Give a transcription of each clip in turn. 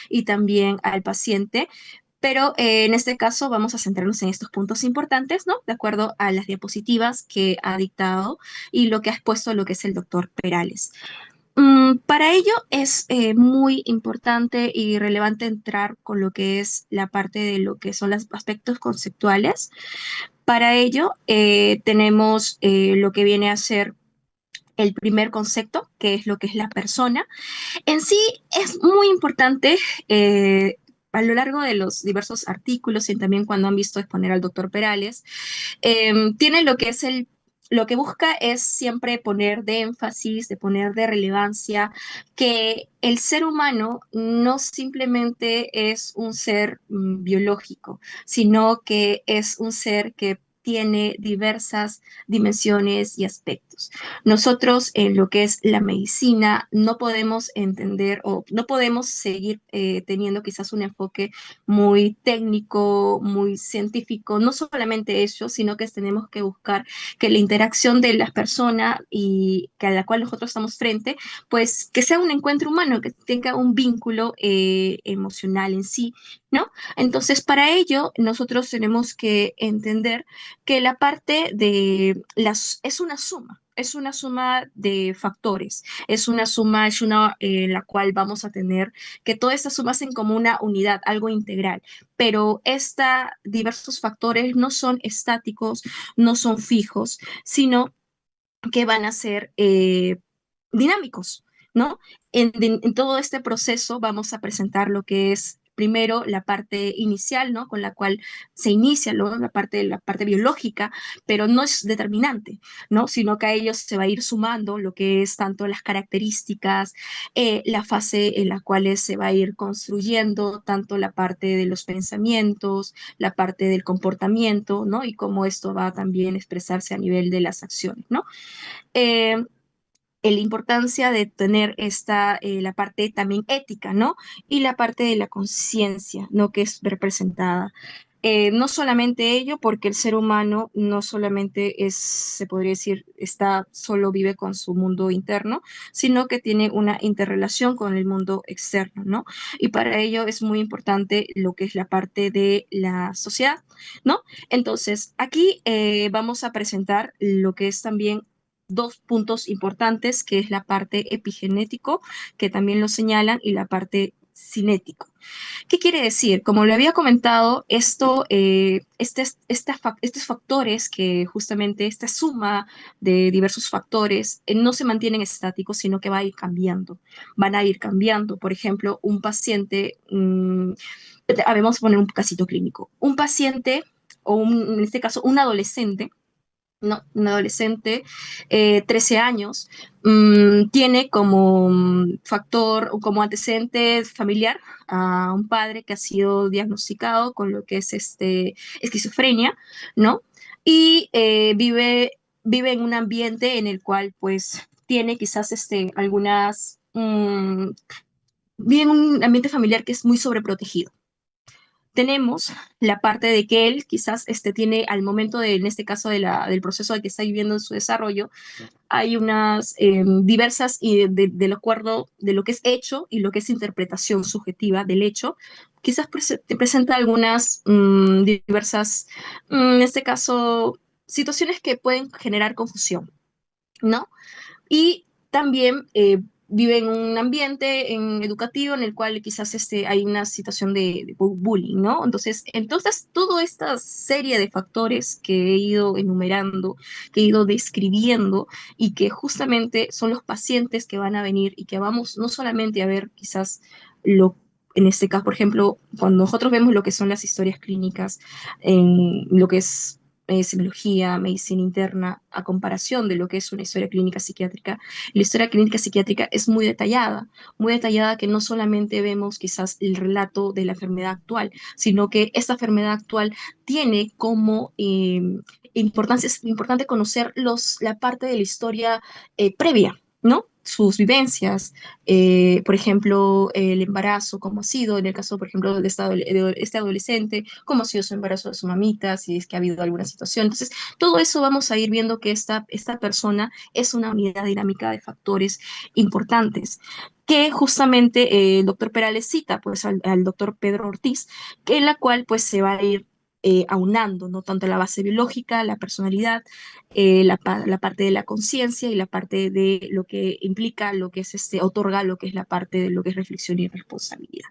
y también al paciente. Pero en este caso vamos a centrarnos en estos puntos importantes, ¿no? De acuerdo a las diapositivas que ha dictado y lo que ha expuesto lo que es el doctor Perales. Para ello es muy importante y relevante entrar con lo que es la parte de lo que son los aspectos conceptuales. Para ello tenemos lo que viene a ser el primer concepto, que es lo que es la persona. En sí es muy importante a lo largo de los diversos artículos y también cuando han visto exponer al doctor Perales, tiene lo que es lo que busca es siempre poner de énfasis, de poner de relevancia que el ser humano no simplemente es un ser biológico, sino que es un ser que tiene diversas dimensiones y aspectos. Nosotros en lo que es la medicina no podemos entender o no podemos seguir teniendo quizás un enfoque muy técnico, muy científico, no solamente eso, sino que tenemos que buscar que la interacción de las personas y que a la cual nosotros estamos frente, pues que sea un encuentro humano, que tenga un vínculo emocional en sí, ¿no? Entonces, para ello, nosotros tenemos que entender que la parte de las es una suma. Es una suma de factores, es una suma, es una la cual vamos a tener que todas estas sumas hacen como una unidad, algo integral, pero estos diversos factores no son estáticos, no son fijos, sino que van a ser dinámicos, ¿no? En todo este proceso vamos a presentar lo que es primero la parte inicial, ¿no? Con la cual se inicia, ¿no? La parte biológica, pero no es determinante, ¿no? Sino que a ellos se va a ir sumando lo que es tanto las características, la fase en la cual se va a ir construyendo tanto la parte de los pensamientos, la parte del comportamiento, ¿no? Y cómo esto va a también expresarse a nivel de las acciones, ¿no? Eh, la importancia de tener la parte también ética, ¿no? Y la parte de la conciencia, ¿no? Que es representada. No solamente ello, porque el ser humano no solamente es, se podría decir, solo vive con su mundo interno, sino que tiene una interrelación con el mundo externo, ¿no? Y para ello es muy importante lo que es la parte de la sociedad, ¿no? Entonces, aquí vamos a presentar lo que es también dos puntos importantes, que es la parte epigenético, que también lo señalan, y la parte cinético. ¿Qué quiere decir? Como le había comentado, estos factores, que justamente esta suma de diversos factores no se mantienen estáticos, sino que va a ir cambiando, van a ir cambiando. Por ejemplo, un paciente, vamos a poner un casito clínico, un paciente en este caso un adolescente, no, un adolescente, 13 años, tiene como factor o como antecedente familiar a un padre que ha sido diagnosticado con lo que es esquizofrenia, ¿no? Y vive en un ambiente en el cual pues tiene quizás algunas, vive en un ambiente familiar que es muy sobreprotegido. Tenemos la parte de que él quizás tiene al momento de, en este caso del proceso que está viviendo en su desarrollo, hay unas diversas y de lo acuerdo de lo que es hecho y lo que es interpretación subjetiva del hecho, quizás te presenta algunas diversas, en este caso, situaciones que pueden generar confusión, ¿no? Y también vive en un ambiente educativo en el cual quizás hay una situación de bullying, ¿no? Entonces, toda esta serie de factores que he ido enumerando, que he ido describiendo y que justamente son los pacientes que van a venir y que vamos no solamente a ver quizás en este caso, por ejemplo, cuando nosotros vemos lo que son las historias clínicas, en lo que es semiología, medicina interna, a comparación de lo que es una historia clínica psiquiátrica. La historia clínica psiquiátrica es muy detallada que no solamente vemos quizás el relato de la enfermedad actual, sino que esta enfermedad actual tiene como importancia, es importante conocer la parte de la historia previa, ¿no? Sus vivencias, por ejemplo, el embarazo, cómo ha sido, en el caso, por ejemplo, de este adolescente, cómo ha sido su embarazo de su mamita, si es que ha habido alguna situación. Entonces, todo eso vamos a ir viendo que esta persona es una unidad dinámica de factores importantes. que justamente el doctor Perales cita pues al doctor Pedro Ortiz, que en la cual pues se va a ir aunando, ¿no? Tanto la base biológica, la personalidad, la parte de la conciencia y la parte de lo que implica, lo que es otorga, lo que es la parte de lo que es reflexión y responsabilidad.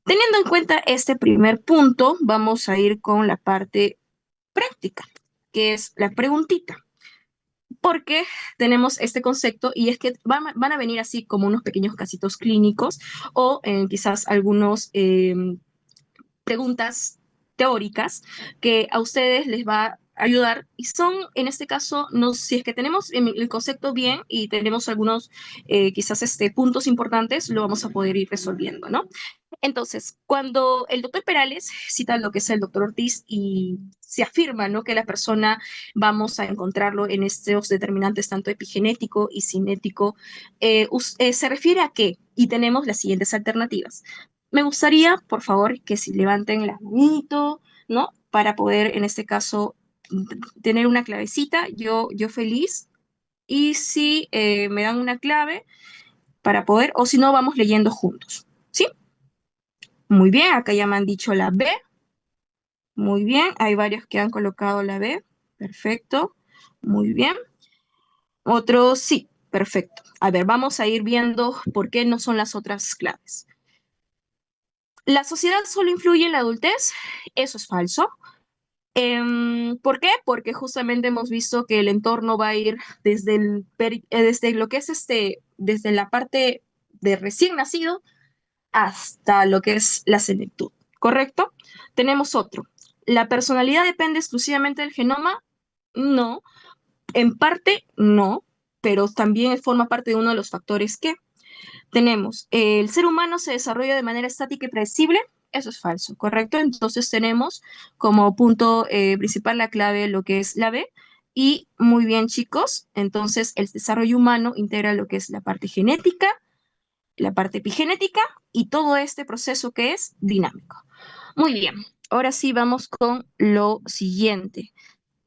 Teniendo en cuenta este primer punto, vamos a ir con la parte práctica, que es la preguntita. Porque tenemos este concepto y es que van a venir así como unos pequeños casitos clínicos o quizás algunos preguntas teóricas que a ustedes les va a ayudar y son, en este caso, no, si es que tenemos el concepto bien y tenemos algunos quizás puntos importantes, lo vamos a poder ir resolviendo, ¿no? Entonces, cuando el doctor Perales cita lo que es el doctor Ortiz y se afirma, ¿no? Que la persona vamos a encontrarlo en estos determinantes tanto epigenético y cinético, se refiere a qué? Y tenemos las siguientes alternativas. Me gustaría, por favor, que si levanten la manito, ¿no? Para poder, en este caso, tener una clavecita, yo feliz. Y si me dan una clave para poder, o si no, vamos leyendo juntos, ¿sí? Muy bien, acá ya me han dicho la B. Muy bien, hay varios que han colocado la B. Perfecto. Muy bien. Otros sí, perfecto. A ver, vamos a ir viendo por qué no son las otras claves. ¿La sociedad solo influye en la adultez? Eso es falso. ¿Por qué? Porque justamente hemos visto que el entorno va a ir desde lo que es desde la parte de recién nacido hasta lo que es la senectud, ¿correcto? Tenemos otro. ¿La personalidad depende exclusivamente del genoma? No, en parte no, pero también forma parte de uno de los factores que tenemos. ¿El ser humano se desarrolla de manera estática y predecible? Eso es falso, ¿correcto? Entonces tenemos como punto principal la clave lo que es la B. Y muy bien, chicos, entonces el desarrollo humano integra lo que es la parte genética, la parte epigenética y todo este proceso que es dinámico. Muy bien, ahora sí vamos con lo siguiente.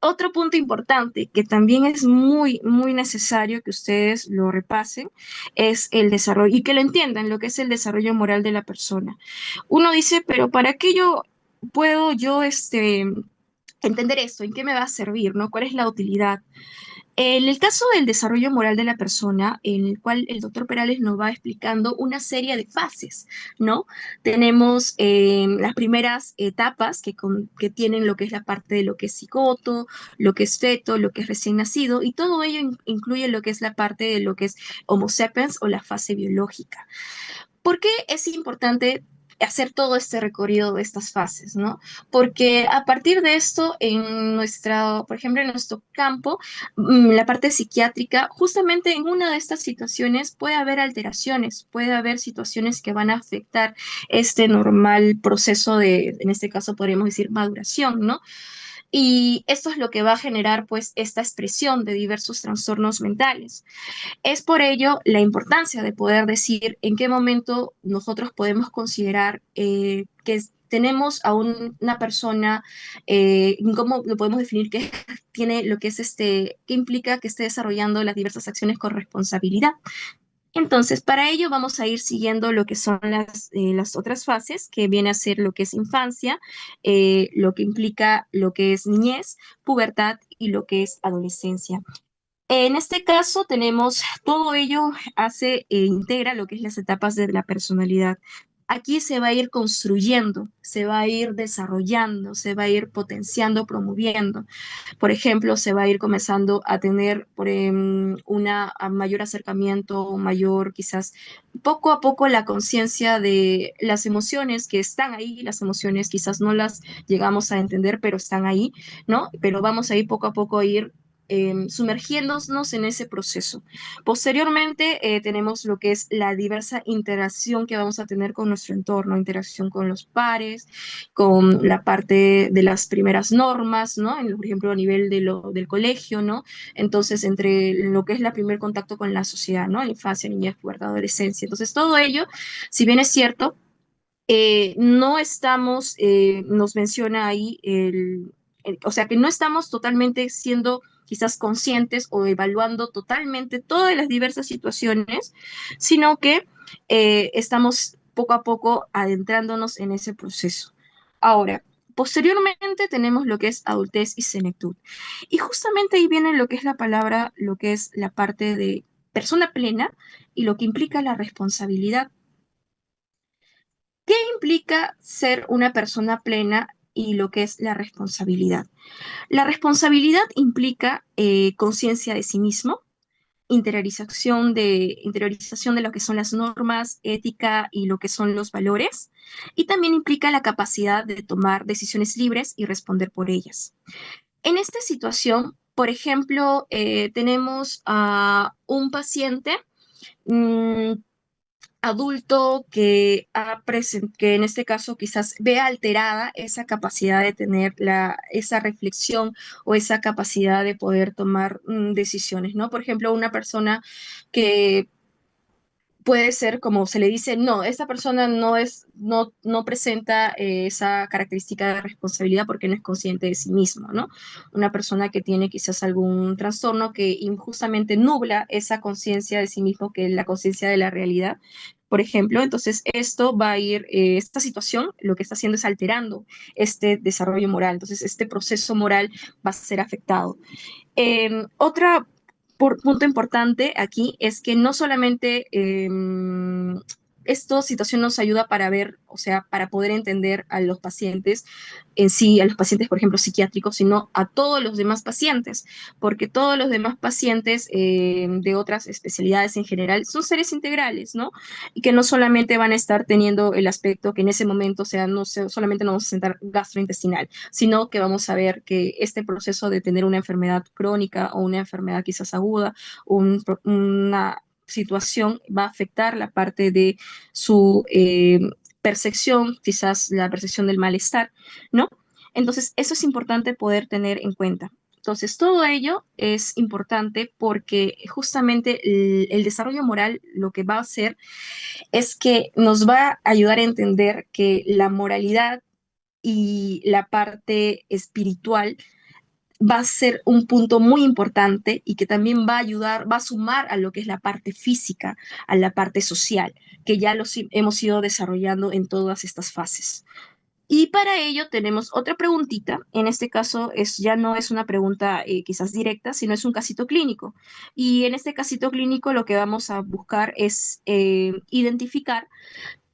Otro punto importante que también es muy, muy necesario que ustedes lo repasen es el desarrollo y que lo entiendan, lo que es el desarrollo moral de la persona. Uno dice, pero ¿para qué yo puedo entender esto? ¿En qué me va a servir? ¿No? ¿Cuál es la utilidad? En el caso del desarrollo moral de la persona, en el cual el doctor Perales nos va explicando una serie de fases, ¿no? Tenemos las primeras etapas que tienen lo que es la parte de lo que es cigoto, lo que es feto, lo que es recién nacido, y todo ello incluye lo que es la parte de lo que es Homo sapiens o la fase biológica. ¿Por qué es importante hacer todo este recorrido de estas fases, ¿no? Porque a partir de esto, por ejemplo, en nuestro campo, la parte psiquiátrica, justamente en una de estas situaciones puede haber alteraciones, puede haber situaciones que van a afectar este normal proceso en este caso podríamos decir, maduración, ¿no? Y esto es lo que va a generar, pues, esta expresión de diversos trastornos mentales. Es por ello la importancia de poder decir en qué momento nosotros podemos considerar que tenemos a una persona, cómo lo podemos definir que tiene lo que es que implica que esté desarrollando las diversas acciones con responsabilidad. Entonces, para ello vamos a ir siguiendo lo que son las otras fases, que viene a ser lo que es infancia, lo que implica lo que es niñez, pubertad y lo que es adolescencia. En este caso tenemos todo ello integra lo que es las etapas de la personalidad. Aquí se va a ir construyendo, se va a ir desarrollando, se va a ir potenciando, promoviendo. Por ejemplo, se va a ir comenzando a tener a mayor acercamiento, mayor quizás poco a poco la conciencia de las emociones que están ahí, las emociones quizás no las llegamos a entender, pero están ahí, ¿no? Pero vamos a ir poco a poco a ir sumergiéndonos en ese proceso. Posteriormente tenemos lo que es la diversa interacción que vamos a tener con nuestro entorno, interacción con los pares, con la parte de las primeras normas, ¿no? Por ejemplo, a nivel del colegio, ¿no? Entonces, entre lo que es el primer contacto con la sociedad, ¿no? Infancia, niñez, pubertad, adolescencia. Entonces, todo ello, si bien es cierto, no estamos, nos menciona ahí o sea, que no estamos totalmente siendo quizás conscientes o evaluando totalmente todas las diversas situaciones, sino que estamos poco a poco adentrándonos en ese proceso. Ahora, posteriormente tenemos lo que es adultez y senectud. Y justamente ahí viene lo que es la palabra, lo que es la parte de persona plena y lo que implica la responsabilidad. ¿Qué implica ser una persona plena y lo que es la responsabilidad? La responsabilidad implica conciencia de sí mismo, interiorización de lo que son las normas, ética y lo que son los valores, y también implica la capacidad de tomar decisiones libres y responder por ellas. En esta situación, por ejemplo, tenemos a un paciente mmm, adulto que en este caso quizás vea alterada esa capacidad de tener esa reflexión o esa capacidad de poder tomar decisiones, ¿no? Por ejemplo, una persona que puede ser como se le dice, no, esta persona no presenta esa característica de responsabilidad porque no es consciente de sí mismo, ¿no? Una persona que tiene quizás algún trastorno que injustamente nubla esa conciencia de sí mismo, que es la conciencia de la realidad. Por ejemplo, entonces esto va a ir, esta situación lo que está haciendo es alterando este desarrollo moral. Entonces, este proceso moral va a ser afectado. Otra punto importante aquí es que no solamente esta situación nos ayuda para ver, o sea, para poder entender a los pacientes en sí, a los pacientes, por ejemplo, psiquiátricos, sino a todos los demás pacientes, porque todos los demás pacientes de otras especialidades en general son seres integrales, ¿no? Y que no solamente van a estar teniendo el aspecto que en ese momento, o sea, no solamente nos vamos a sentar gastrointestinal, sino que vamos a ver que este proceso de tener una enfermedad crónica o una enfermedad quizás aguda, una situación va a afectar la parte de su percepción, quizás la percepción del malestar, ¿no? Entonces, eso es importante poder tener en cuenta. Entonces, todo ello es importante porque justamente el desarrollo moral lo que va a hacer es que nos va a ayudar a entender que la moralidad y la parte espiritual va a ser un punto muy importante y que también va a ayudar, va a sumar a lo que es la parte física, a la parte social, que ya los hemos ido desarrollando en todas estas fases. Y para ello tenemos otra preguntita. En este caso ya no es una pregunta quizás directa, sino es un casito clínico. Y en este casito clínico lo que vamos a buscar es identificar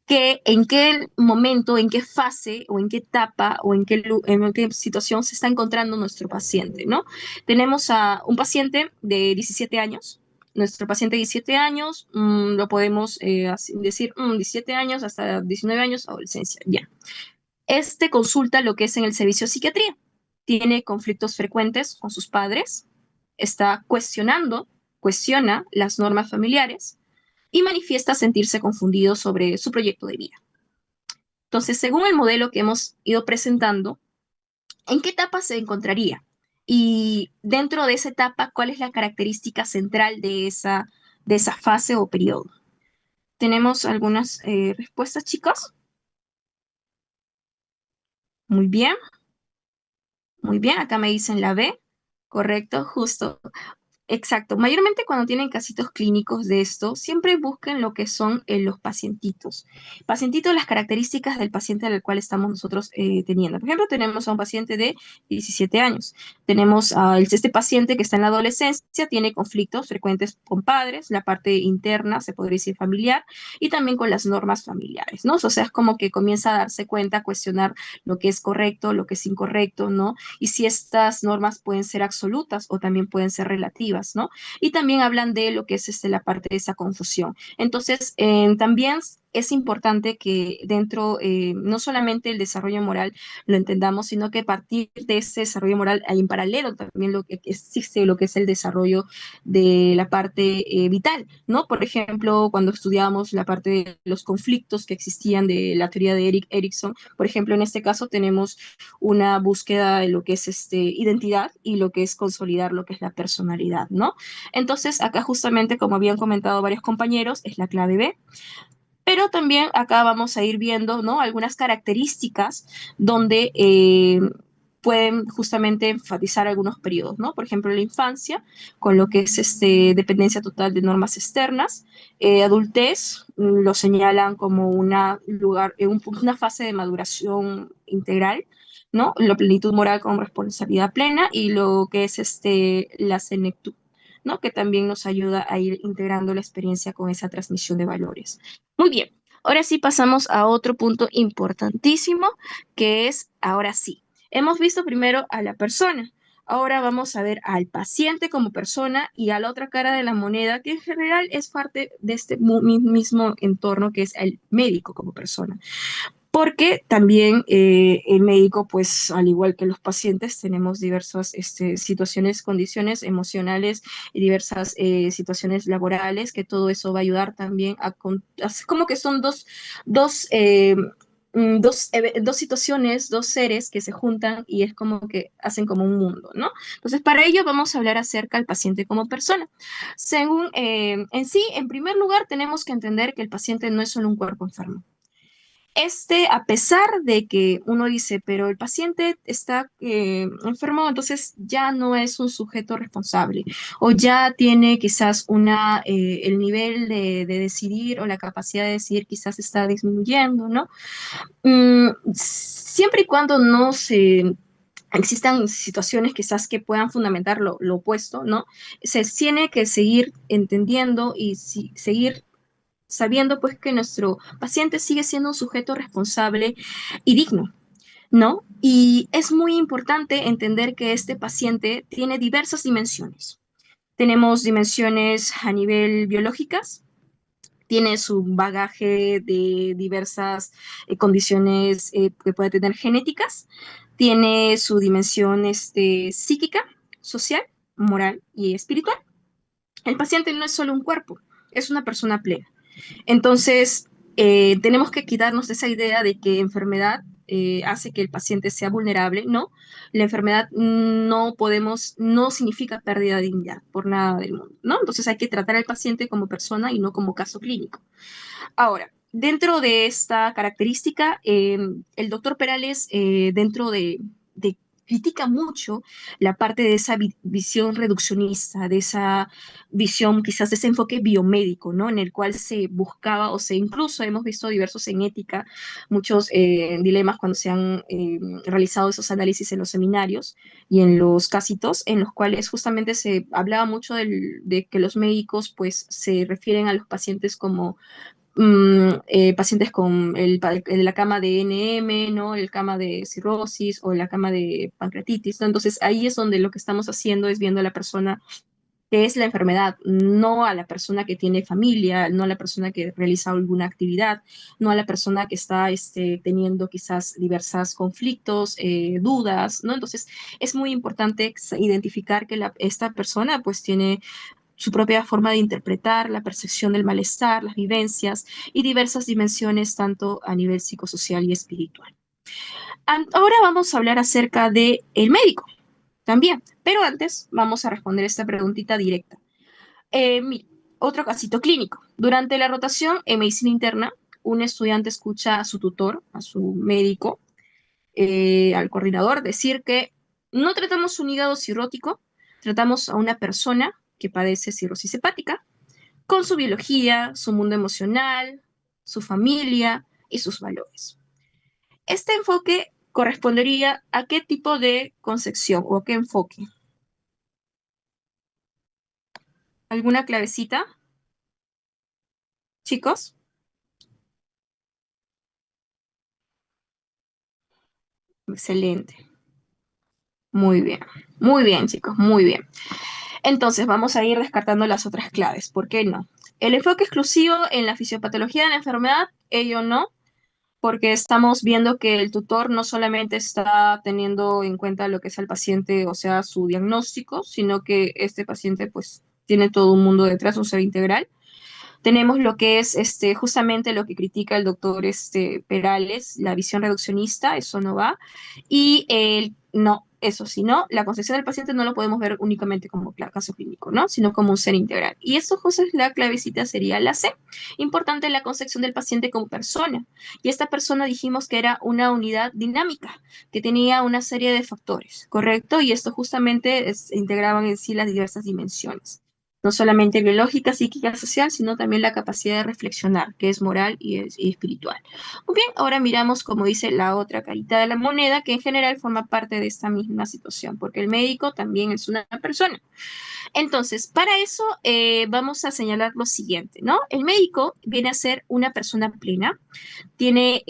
en qué momento, en qué fase o en qué etapa o en qué situación se está encontrando nuestro paciente, ¿no? Tenemos a un paciente de 17 años. Nuestro paciente de 17 años, lo podemos decir 17 años hasta 19 años, adolescencia, ya. Este consulta lo que es en el servicio de psiquiatría. Tiene conflictos frecuentes con sus padres, está cuestiona las normas familiares y manifiesta sentirse confundido sobre su proyecto de vida. Entonces, según el modelo que hemos ido presentando, ¿en qué etapa se encontraría? Y dentro de esa etapa, ¿cuál es la característica central de esa fase o periodo? Tenemos algunas respuestas, chicos. Muy bien, muy bien. Acá me dicen la B. Correcto, justo. Exacto. Mayormente cuando tienen casitos clínicos de esto, siempre busquen lo que son los pacientitos. Pacientitos, las características del paciente al cual estamos nosotros teniendo. Por ejemplo, tenemos a un paciente de 17 años. Tenemos a este paciente que está en la adolescencia, tiene conflictos frecuentes con padres, la parte interna, se podría decir familiar, y también con las normas familiares, ¿no? O sea, es como que comienza a darse cuenta, a cuestionar lo que es correcto, lo que es incorrecto, ¿no? Y si estas normas pueden ser absolutas o también pueden ser relativas, ¿no? Y también hablan de lo que es la parte de esa confusión. Entonces, también es importante que dentro, no solamente el desarrollo moral lo entendamos, sino que a partir de ese desarrollo moral hay en paralelo también lo que existe, lo que es el desarrollo de la parte vital, ¿no? Por ejemplo, cuando estudiamos la parte de los conflictos que existían de la teoría de Erik Erikson, por ejemplo, en este caso tenemos una búsqueda de lo que es identidad y lo que es consolidar lo que es la personalidad, ¿no? Entonces, acá justamente, como habían comentado varios compañeros, es la clave B. Pero también acá vamos a ir viendo, ¿no? Algunas características donde pueden justamente enfatizar algunos periodos, ¿no? Por ejemplo, la infancia, con lo que es dependencia total de normas externas, adultez, lo señalan como una fase de maduración integral, ¿no? La plenitud moral con responsabilidad plena y lo que es la senectud, ¿no? Que también nos ayuda a ir integrando la experiencia con esa transmisión de valores. Muy bien, ahora sí pasamos a otro punto importantísimo, que es, ahora sí, hemos visto primero a la persona. Ahora vamos a ver al paciente como persona y a la otra cara de la moneda, que en general es parte de este mismo entorno que es el médico como persona. Porque también el médico, pues al igual que los pacientes, tenemos diversas situaciones, condiciones emocionales y diversas situaciones laborales, que todo eso va a ayudar también como que son dos situaciones, dos seres que se juntan y es como que hacen como un mundo, ¿no? Entonces, para ello vamos a hablar acerca del paciente como persona. Según, en sí, en primer lugar, tenemos que entender que el paciente no es solo un cuerpo enfermo. A pesar de que uno dice, pero el paciente está enfermo, entonces ya no es un sujeto responsable o ya tiene quizás el nivel de decidir o la capacidad de decidir quizás está disminuyendo, ¿no? Siempre y cuando no se existan situaciones quizás que puedan fundamentar lo opuesto, ¿no? Se tiene que seguir entendiendo y seguir sabiendo pues que nuestro paciente sigue siendo un sujeto responsable y digno, ¿no? Y es muy importante entender que este paciente tiene diversas dimensiones. Tenemos dimensiones a nivel biológicas, tiene su bagaje de diversas condiciones que puede tener genéticas, tiene su dimensión psíquica, social, moral y espiritual. El paciente no es solo un cuerpo, es una persona plena. Entonces, tenemos que quitarnos de esa idea de que enfermedad hace que el paciente sea vulnerable, ¿no? La enfermedad no significa pérdida de dignidad por nada del mundo, ¿no? Entonces hay que tratar al paciente como persona y no como caso clínico. Ahora, dentro de esta característica, el doctor Perales, de critica mucho la parte de esa visión reduccionista, de esa visión, quizás de ese enfoque biomédico, ¿no? En el cual se buscaba, o se incluso hemos visto diversos en ética, muchos dilemas cuando se han realizado esos análisis en los seminarios y en los cásitos, en los cuales justamente se hablaba mucho de que los médicos, pues, se refieren a los pacientes como pacientes con la cama de NM, ¿no? El cama de cirrosis o la cama de pancreatitis, ¿no? Entonces ahí es donde lo que estamos haciendo es viendo a la persona que es la enfermedad, no a la persona que tiene familia, no a la persona que realiza alguna actividad, no a la persona que está teniendo quizás diversos conflictos, dudas, ¿no? Entonces es muy importante identificar que esta persona pues tiene su propia forma de interpretar la percepción del malestar, las vivencias y diversas dimensiones tanto a nivel psicosocial y espiritual. Ahora vamos a hablar acerca de el médico también, pero antes vamos a responder esta preguntita directa. Mire, otro casito clínico. Durante la rotación en medicina interna, un estudiante escucha a su tutor, a su médico, al coordinador, decir que no tratamos un hígado cirrótico, tratamos a una persona que padece cirrosis hepática con su biología, su mundo emocional, su familia y sus valores. Este enfoque correspondería a qué tipo de concepción o a qué enfoque. ¿Alguna clavecita, chicos? Excelente. Muy bien, chicos, muy bien. Entonces vamos a ir descartando las otras claves. ¿Por qué no? El enfoque exclusivo en la fisiopatología de la enfermedad, ello no, porque estamos viendo que el tutor no solamente está teniendo en cuenta lo que es el paciente, o sea, su diagnóstico, sino que este paciente pues tiene todo un mundo detrás, un ser integral. Tenemos lo que es justamente lo que critica el doctor Perales, la visión reduccionista, eso no va. Y no, Eso sí, ¿no? La concepción del paciente no lo podemos ver únicamente como caso clínico, ¿no? Sino como un ser integral. Y esto, José, la clavecita sería la C. Importante la concepción del paciente como persona. Y esta persona dijimos que era una unidad dinámica, que tenía una serie de factores, ¿correcto? Y esto justamente integraban en sí las diversas dimensiones. No solamente biológica, psíquica, social, sino también la capacidad de reflexionar, que es moral y espiritual. Muy bien, ahora miramos, como dice la otra carita de la moneda, que en general forma parte de esta misma situación, porque el médico también es una persona. Entonces, para eso vamos a señalar lo siguiente, ¿no? El médico viene a ser una persona plena, tiene,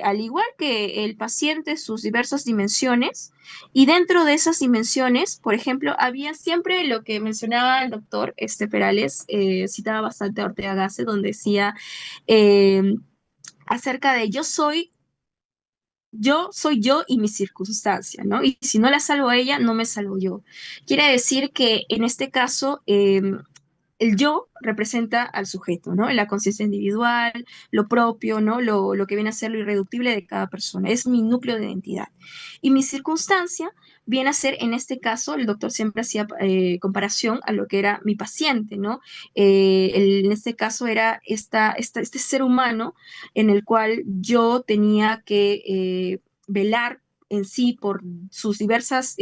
al igual que el paciente, sus diversas dimensiones, y dentro de esas dimensiones, por ejemplo, había siempre lo que mencionaba el doctor Perales, citaba bastante a Ortega Gasset, donde decía eh, acerca de yo soy yo y mi circunstancia, ¿no? Y si no la salvo a ella, no me salvo yo. Quiere decir que en este caso, el yo representa al sujeto, ¿no? La conciencia individual, lo propio, ¿no? Lo que viene a ser lo irreductible de cada persona. Es mi núcleo de identidad. Y mi circunstancia viene a ser, en este caso, el doctor siempre hacía comparación a lo que era mi paciente, ¿no? En este caso era este ser humano en el cual yo tenía que velar en sí por sus diversas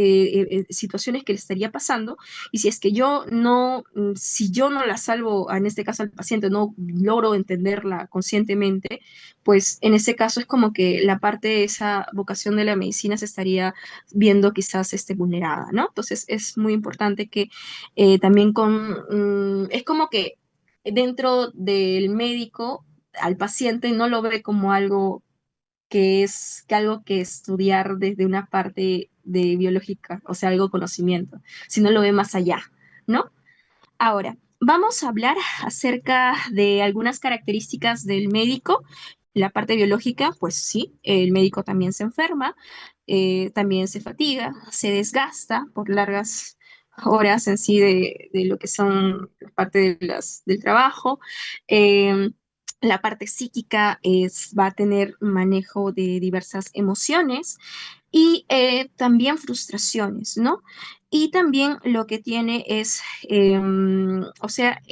situaciones que le estaría pasando y si es que yo no, si yo no la salvo, en este caso al paciente, no logro entenderla conscientemente, pues en ese caso es como que la parte de esa vocación de la medicina se estaría viendo quizás vulnerada, ¿no? Entonces es muy importante que también es como que dentro del médico al paciente no lo ve como algo que algo que estudiar desde una parte de biológica, o sea, algo conocimiento, sino lo ve más allá, ¿no? Ahora, vamos a hablar acerca de algunas características del médico. La parte biológica, pues sí, el médico también se enferma, también se fatiga, se desgasta por largas horas en sí de lo que son parte del trabajo. Eh, la parte psíquica va a tener manejo de diversas emociones y también frustraciones, ¿no? Y también lo que tiene es, o sea,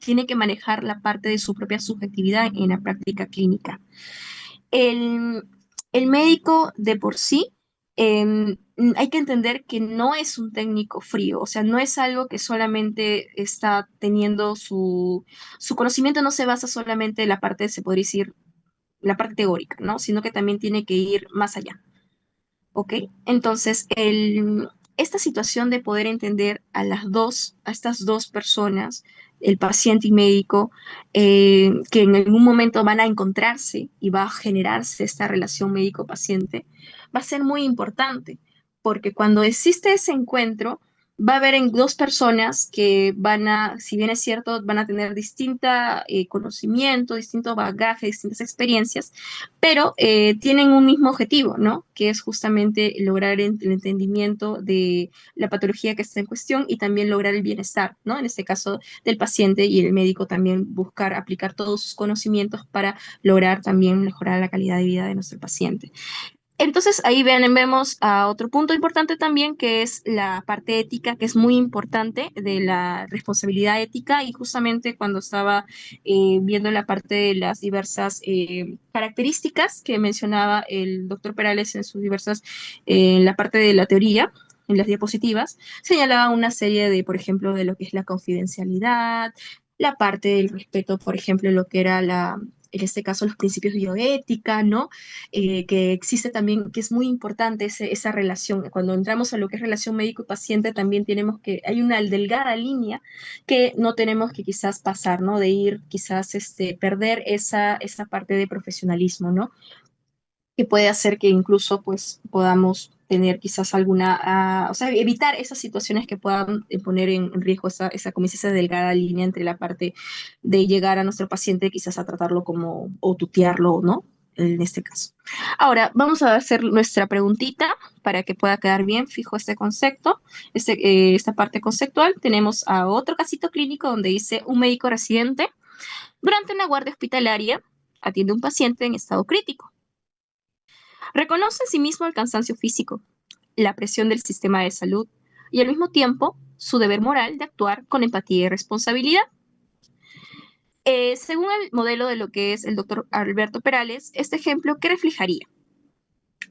tiene que manejar la parte de su propia subjetividad en la práctica clínica. El, el médico de por sí, hay que entender que no es un técnico frío, o sea, no es algo que solamente está teniendo su conocimiento, no se basa solamente en la parte, se podría decir, la parte teórica, ¿no? Sino que también tiene que ir más allá. ¿Ok? Entonces, esta situación de poder entender a estas dos personas, el paciente y médico, que en algún momento van a encontrarse y va a generarse esta relación médico-paciente, va a ser muy importante, porque cuando existe ese encuentro, va a haber en dos personas que si bien es cierto, van a tener distinta conocimiento, distinto bagaje, distintas experiencias, pero tienen un mismo objetivo, ¿no? Que es justamente lograr el entendimiento de la patología que está en cuestión y también lograr el bienestar, ¿no? En este caso del paciente y el médico también buscar aplicar todos sus conocimientos para lograr también mejorar la calidad de vida de nuestro paciente. Entonces ahí vemos a otro punto importante también, que es la parte ética, que es muy importante de la responsabilidad ética y justamente cuando estaba viendo la parte de las diversas características que mencionaba el doctor Perales en sus diversas, en la parte de la teoría, en las diapositivas, señalaba una serie de, por ejemplo, de lo que es la confidencialidad, la parte del respeto, por ejemplo, lo que era en este caso, los principios de bioética, ¿no? Que existe también, que es muy importante esa relación. Cuando entramos a lo que es relación médico-paciente, también tenemos hay una delgada línea que no tenemos que quizás pasar, ¿no? De ir quizás perder esa parte de profesionalismo, ¿no? Que puede hacer que incluso pues podamos tener quizás o sea, evitar esas situaciones que puedan poner en riesgo como dice, esa delgada línea entre la parte de llegar a nuestro paciente quizás a tratarlo como, o tutearlo, ¿no? En este caso. Ahora, vamos a hacer nuestra preguntita para que pueda quedar bien fijo este concepto, esta parte conceptual. Tenemos a otro casito clínico donde dice un médico residente durante una guardia hospitalaria atiende a un paciente en estado crítico. Reconoce en sí mismo el cansancio físico, la presión del sistema de salud y al mismo tiempo su deber moral de actuar con empatía y responsabilidad. Según el modelo de lo que es el doctor Alberto Perales, este ejemplo, ¿qué reflejaría?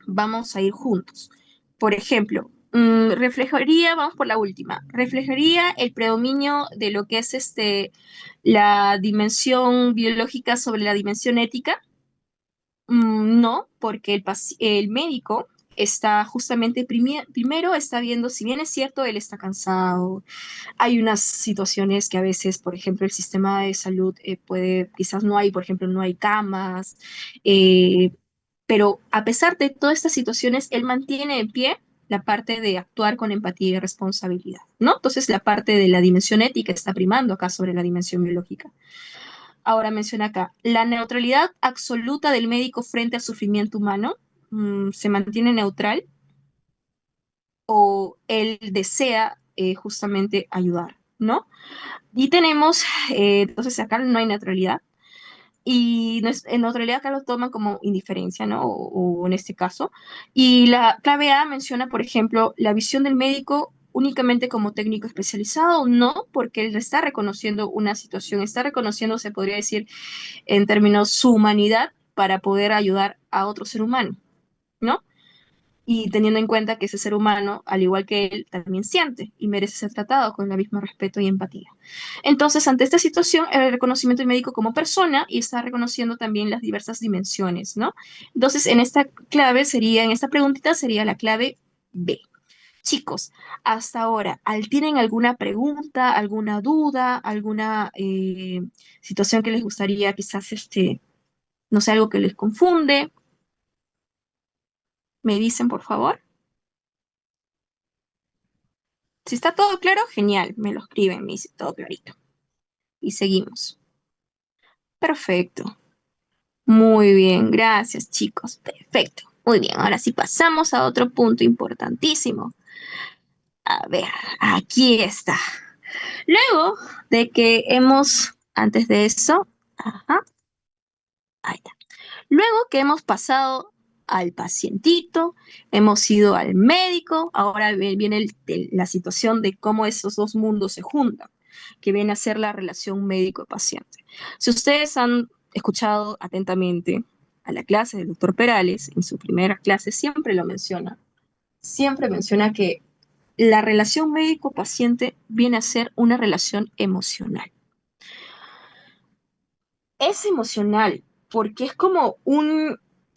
Vamos a ir juntos. Por ejemplo, reflejaría, vamos por la última, reflejaría el predominio de lo que es la dimensión biológica sobre la dimensión ética. No, porque el médico está justamente primero está viendo, si bien es cierto, él está cansado, hay unas situaciones que a veces, por ejemplo, el sistema de salud quizás no hay, por ejemplo, no hay camas, eh, pero a pesar de todas estas situaciones, él mantiene en pie la parte de actuar con empatía y responsabilidad, ¿no? Entonces la parte de la dimensión ética está primando acá sobre la dimensión biológica. Ahora menciona acá, la neutralidad absoluta del médico frente al sufrimiento humano se mantiene neutral o él desea justamente ayudar, ¿no? Y tenemos, entonces acá no hay neutralidad, y en neutralidad acá lo toman como indiferencia, ¿no? O en este caso. Y la clave A menciona, por ejemplo, la visión del médico únicamente como técnico especializado, no, porque él está reconociendo una situación, está reconociendo, se podría decir, en términos su humanidad para poder ayudar a otro ser humano, ¿no? Y teniendo en cuenta que ese ser humano, al igual que él, también siente y merece ser tratado con el mismo respeto y empatía. Entonces, ante esta situación, el reconocimiento del médico como persona y está reconociendo también las diversas dimensiones, ¿no? Entonces, en esta clave sería, en esta preguntita sería la clave B. Chicos, hasta ahora, ¿tienen alguna pregunta, alguna duda, alguna situación que les gustaría quizás, no sé, algo que les confunde? ¿Me dicen, por favor? Si está todo claro, genial, me lo escriben, me dice todo clarito. Y seguimos. Perfecto. Muy bien, gracias chicos. Perfecto. Muy bien, ahora sí pasamos a otro punto importantísimo. A ver, aquí está. Luego de que antes de eso, ajá, ahí está. Luego que hemos pasado al pacientito, hemos ido al médico, ahora viene la situación de cómo esos dos mundos se juntan, que viene a ser la relación médico-paciente. Si ustedes han escuchado atentamente a la clase del doctor Perales, en su primera clase siempre menciona que la relación médico-paciente viene a ser una relación emocional. Es emocional, porque es como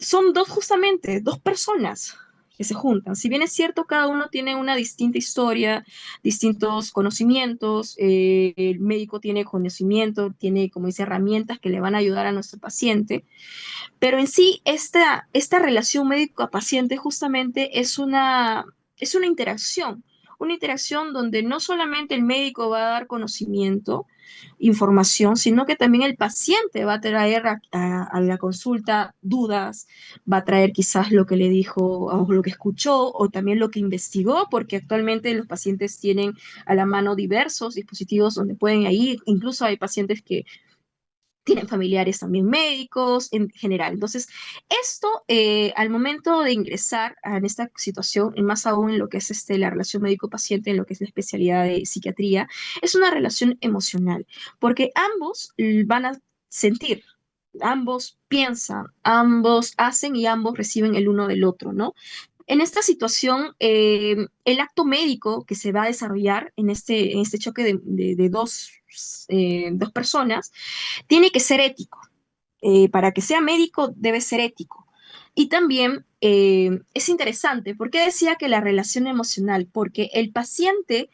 son justamente, dos personas que se juntan. Si bien es cierto, cada uno tiene una distinta historia, distintos conocimientos, el médico tiene conocimiento, tiene, como dice, herramientas que le van a ayudar a nuestro paciente, pero en sí, esta relación médico a paciente justamente una interacción donde no solamente el médico va a dar conocimiento, información, sino que también el paciente va a traer a la consulta dudas, va a traer quizás lo que le dijo o lo que escuchó o también lo que investigó, porque actualmente los pacientes tienen a la mano diversos dispositivos donde pueden ir, incluso hay pacientes que tienen familiares también médicos en general. Entonces, esto al momento de ingresar en esta situación, y más aún en lo que es la relación médico-paciente, en lo que es la especialidad de psiquiatría, es una relación emocional, porque ambos van a sentir, ambos piensan, ambos hacen y ambos reciben el uno del otro, ¿no? En esta situación, el acto médico que se va a desarrollar en este choque de dos personas tiene que ser ético. Para que sea médico debe ser ético. Y también es interesante, ¿por qué decía que la relación emocional? Porque el paciente,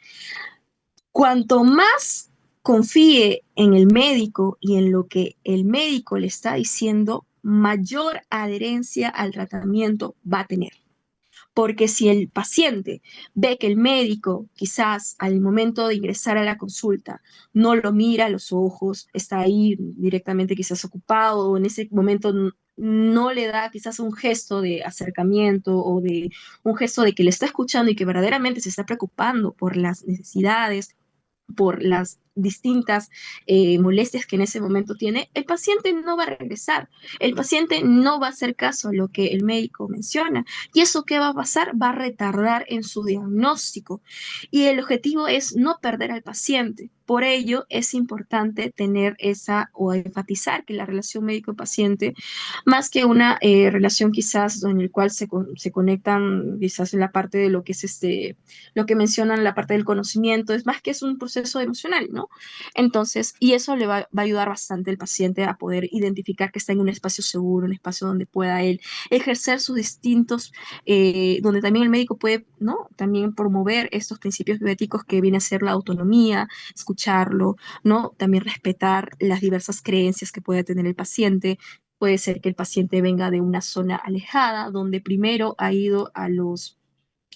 cuanto más confíe en el médico y en lo que el médico le está diciendo, mayor adherencia al tratamiento va a tener. Porque si el paciente ve que el médico quizás al momento de ingresar a la consulta no lo mira a los ojos, está ahí directamente quizás ocupado o en ese momento no le da quizás un gesto de acercamiento o de un gesto de que le está escuchando y que verdaderamente se está preocupando por las necesidades, por distintas molestias que en ese momento tiene, el paciente no va a regresar, el paciente no va a hacer caso a lo que el médico menciona. ¿Y eso qué va a pasar? Va a retardar en su diagnóstico. Y el objetivo es no perder al paciente. Por ello, es importante tener esa o enfatizar que la relación médico-paciente, más que una relación quizás en el cual se conectan quizás en la parte de lo que es lo que mencionan, la parte del conocimiento, es más que es un proceso emocional, ¿no? Entonces, y eso le va a ayudar bastante al paciente a poder identificar que está en un espacio seguro, un espacio donde pueda él ejercer sus distintos, donde también el médico puede, ¿no? También promover estos principios bioéticos que viene a ser la autonomía, escucharlo, ¿no? También respetar las diversas creencias que puede tener el paciente. Puede ser que el paciente venga de una zona alejada, donde primero ha ido a los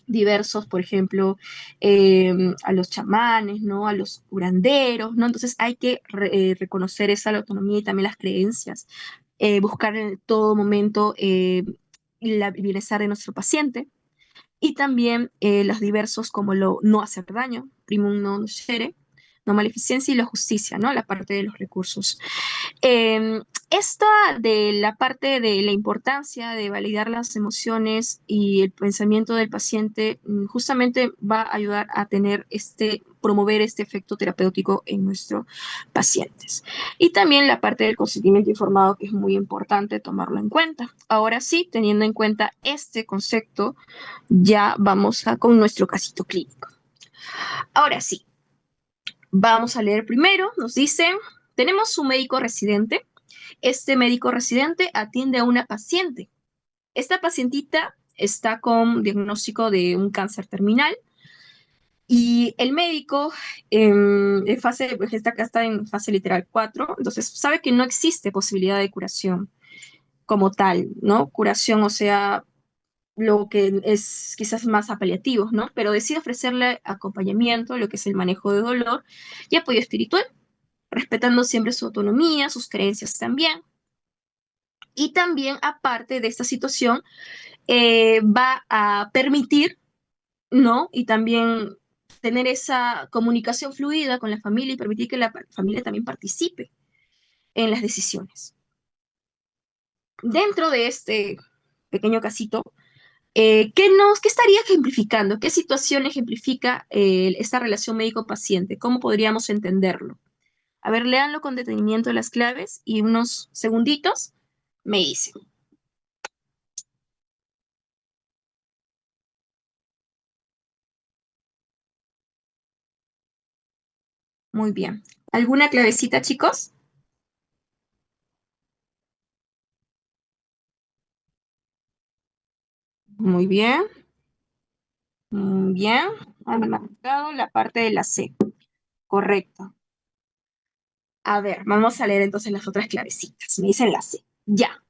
diversos, por ejemplo, a los chamanes, ¿no? A los curanderos, ¿no? Entonces hay que reconocer esa autonomía y también las creencias, buscar en todo momento el bienestar de nuestro paciente y también los diversos como lo no hacer daño, primum non nocere, no maleficencia y la justicia, ¿no? La parte de los recursos. Esta de la parte de la importancia de validar las emociones y el pensamiento del paciente justamente va a ayudar a tener promover este efecto terapéutico en nuestros pacientes. Y también la parte del consentimiento informado, que es muy importante tomarlo en cuenta. Ahora sí, teniendo en cuenta este concepto, ya vamos con nuestro casito clínico. Ahora sí, vamos a leer primero, nos dice, tenemos un médico residente. Este médico residente atiende a una paciente. Esta pacientita está con diagnóstico de un cáncer terminal y el médico en fase, pues está en fase literal 4, entonces sabe que no existe posibilidad de curación como tal, ¿no? Curación, o sea, lo que es quizás más apeliativo, ¿no? Pero decide ofrecerle acompañamiento, lo que es el manejo de dolor y apoyo espiritual, respetando siempre su autonomía, sus creencias también. Y también, aparte de esta situación, va a permitir, ¿no? Y también tener esa comunicación fluida con la familia y permitir que la familia también participe en las decisiones. Dentro de este pequeño casito, ¿qué estaría ejemplificando? ¿Qué situación ejemplifica esta relación médico-paciente? ¿Cómo podríamos entenderlo? A ver, léanlo con detenimiento las claves y unos segunditos me dicen. Muy bien. ¿Alguna clavecita, chicos? Muy bien, muy bien. Han marcado la parte de la C. Correcto. A ver, vamos a leer entonces las otras clavecitas. Me dicen la C. Ya.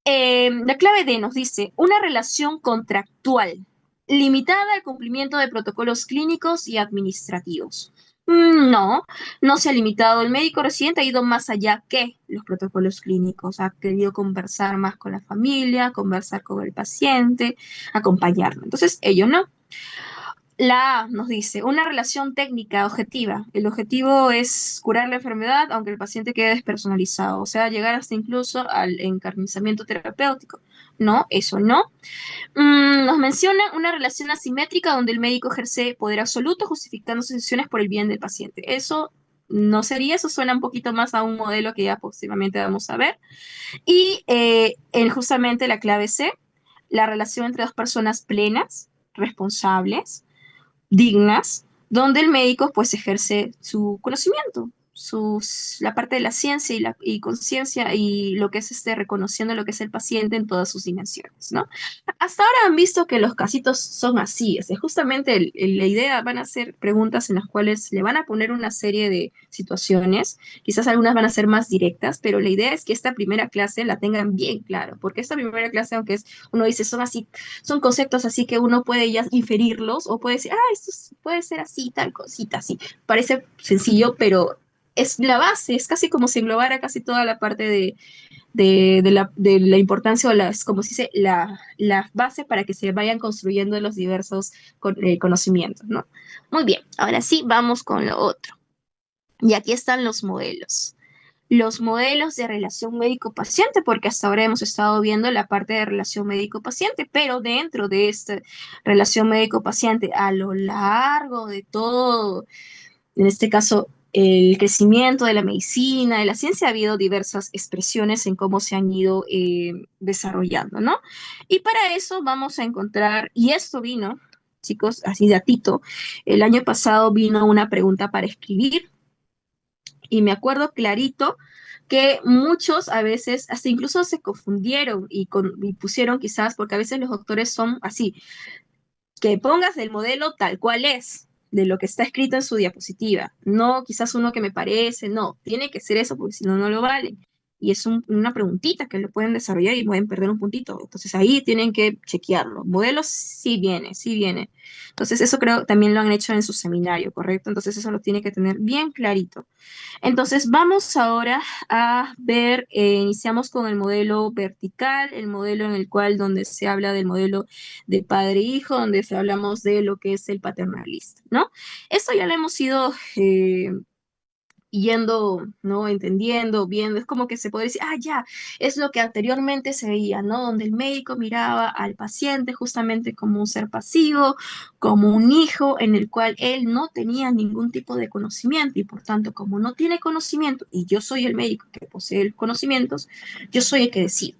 La clave D nos dice una relación contractual limitada al cumplimiento de protocolos clínicos y administrativos. No, no se ha limitado. El médico residente ha ido más allá que los protocolos clínicos. Ha querido conversar más con la familia, conversar con el paciente, acompañarlo. Entonces, ello no. La A nos dice, una relación técnica objetiva. El objetivo es curar la enfermedad, aunque el paciente quede despersonalizado, o sea, llegar hasta incluso al encarnizamiento terapéutico. No, eso no. Nos menciona una relación asimétrica donde el médico ejerce poder absoluto justificando sus decisiones por el bien del paciente. Eso no sería, eso suena un poquito más a un modelo que ya próximamente vamos a ver. Y justamente la clave C, la relación entre dos personas plenas, responsables, dignas, donde el médico pues ejerce su conocimiento, la parte de la ciencia y conciencia y lo que es reconociendo lo que es el paciente en todas sus dimensiones, ¿no? Hasta ahora han visto que los casitos son así, es justamente la idea van a ser preguntas en las cuales le van a poner una serie de situaciones, quizás algunas van a ser más directas, pero la idea es que esta primera clase la tengan bien claro, porque esta primera clase, aunque uno dice son así, son conceptos así que uno puede ya inferirlos o puede decir, esto puede ser así, tal cosita, así. Parece sencillo, pero es la base, es casi como si englobara casi toda la parte de la importancia o como se dice, la base para que se vayan construyendo los diversos conocimientos, ¿no? Muy bien, ahora sí, vamos con lo otro. Y aquí están los modelos. Los modelos de relación médico-paciente, porque hasta ahora hemos estado viendo la parte de relación médico-paciente, pero dentro de esta relación médico-paciente, a lo largo de todo, en este caso, el crecimiento de la medicina, de la ciencia, ha habido diversas expresiones en cómo se han ido desarrollando, ¿no? Y para eso vamos a encontrar, y esto vino, chicos, así de atito, el año pasado vino una pregunta para escribir y me acuerdo clarito que muchos a veces hasta incluso se confundieron y pusieron quizás, porque a veces los doctores son así, que pongas el modelo tal cual es, de lo que está escrito en su diapositiva, no quizás uno que me parece, no, tiene que ser eso porque si no, no lo vale. Y es una preguntita que lo pueden desarrollar y pueden perder un puntito. Entonces ahí tienen que chequearlo. Modelos sí viene, sí viene. Entonces eso creo también lo han hecho en su seminario, ¿correcto? Entonces eso lo tiene que tener bien clarito. Entonces, vamos ahora a ver, iniciamos con el modelo vertical, el modelo en el cual donde se habla del modelo de padre-hijo, donde se hablamos de lo que es el paternalista, ¿no? Esto ya lo hemos ido yendo, ¿no? Entendiendo, viendo, es como que se puede decir, ah, ya, es lo que anteriormente se veía, ¿no? Donde el médico miraba al paciente justamente como un ser pasivo, como un hijo en el cual él no tenía ningún tipo de conocimiento y por tanto, como no tiene conocimiento y yo soy el médico que posee los conocimientos, yo soy el que decide.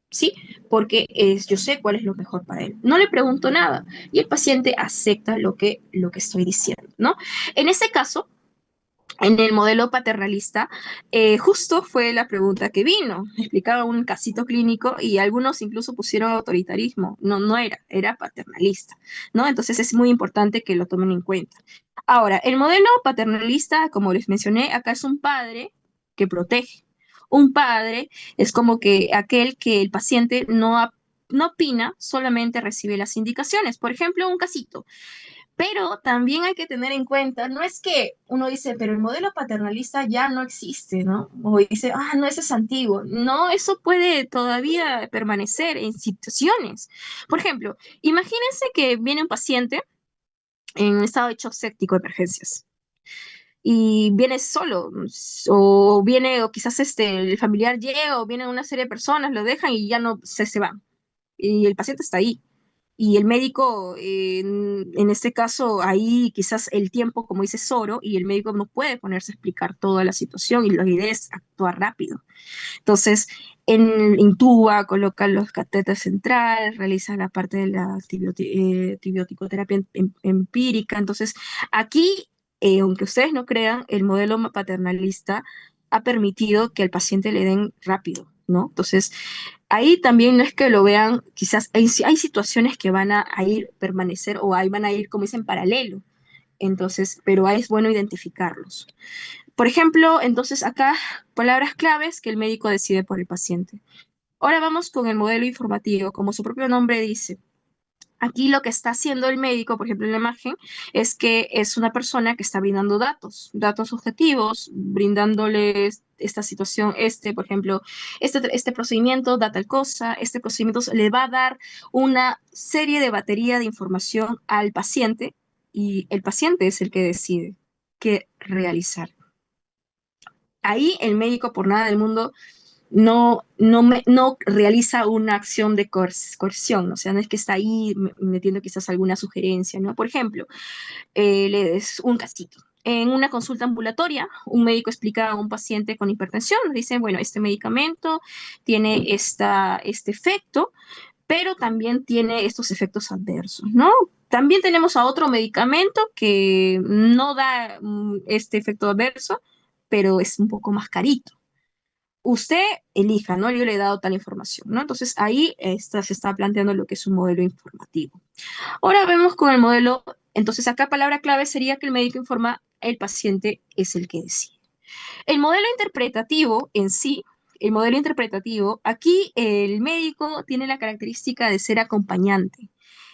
¿Sí? Porque yo sé cuál es lo mejor para él. No le pregunto nada y el paciente acepta lo que estoy diciendo, ¿no? En este caso, en el modelo paternalista, justo fue la pregunta que vino. Explicaba un casito clínico y algunos incluso pusieron autoritarismo. No, no era, era paternalista, ¿no? Entonces es muy importante que lo tomen en cuenta. Ahora, el modelo paternalista, como les mencioné, acá es un padre que protege. Un padre es como que aquel que el paciente no opina, solamente recibe las indicaciones. Por ejemplo, un casito. Pero también hay que tener en cuenta, no es que uno dice, pero el modelo paternalista ya no existe, ¿no? O dice, ah, no, ese es antiguo. No, eso puede todavía permanecer en situaciones. Por ejemplo, imagínense que viene un paciente en un estado de shock séptico de emergencias y viene solo, o viene, o quizás el familiar llega, o vienen una serie de personas, lo dejan y ya no se van. Y el paciente está ahí. Y el médico, en este caso, ahí quizás el tiempo, como dice Soro, y el médico no puede ponerse a explicar toda la situación y la idea es actuar rápido. Entonces, intuba, coloca los catéteres centrales, realiza la parte de la antibiótico-terapia empírica. Entonces, aquí, aunque ustedes no crean, el modelo paternalista ha permitido que al paciente le den rápido, ¿no? Entonces, ahí también no es que lo vean, quizás hay situaciones que van a ir permanecer o ahí van a ir, como dicen, paralelo. Entonces, pero ahí es bueno identificarlos. Por ejemplo, entonces acá, palabras claves que el médico decide por el paciente. Ahora vamos con el modelo informativo, como su propio nombre dice. Aquí lo que está haciendo el médico, por ejemplo, en la imagen, es que es una persona que está brindando datos, datos objetivos, brindándoles esta situación, por ejemplo, este procedimiento da tal cosa, este procedimiento le va a dar una serie de batería de información al paciente y el paciente es el que decide qué realizar. Ahí el médico por nada del mundo no realiza una acción de coerción, o sea, no es que está ahí metiendo quizás alguna sugerencia, ¿no? Por ejemplo, le des un casito. En una consulta ambulatoria, un médico explica a un paciente con hipertensión, dice, bueno, este medicamento tiene este efecto, pero también tiene estos efectos adversos, ¿no? También tenemos a otro medicamento que no da este efecto adverso, pero es un poco más carito. Usted elija, ¿no? Yo le he dado tal información, ¿no? Entonces ahí se está planteando lo que es un modelo informativo. Ahora vemos con el modelo, entonces acá palabra clave sería que el médico informa, el paciente es el que decide. El modelo interpretativo en sí, el modelo interpretativo, aquí el médico tiene la característica de ser acompañante.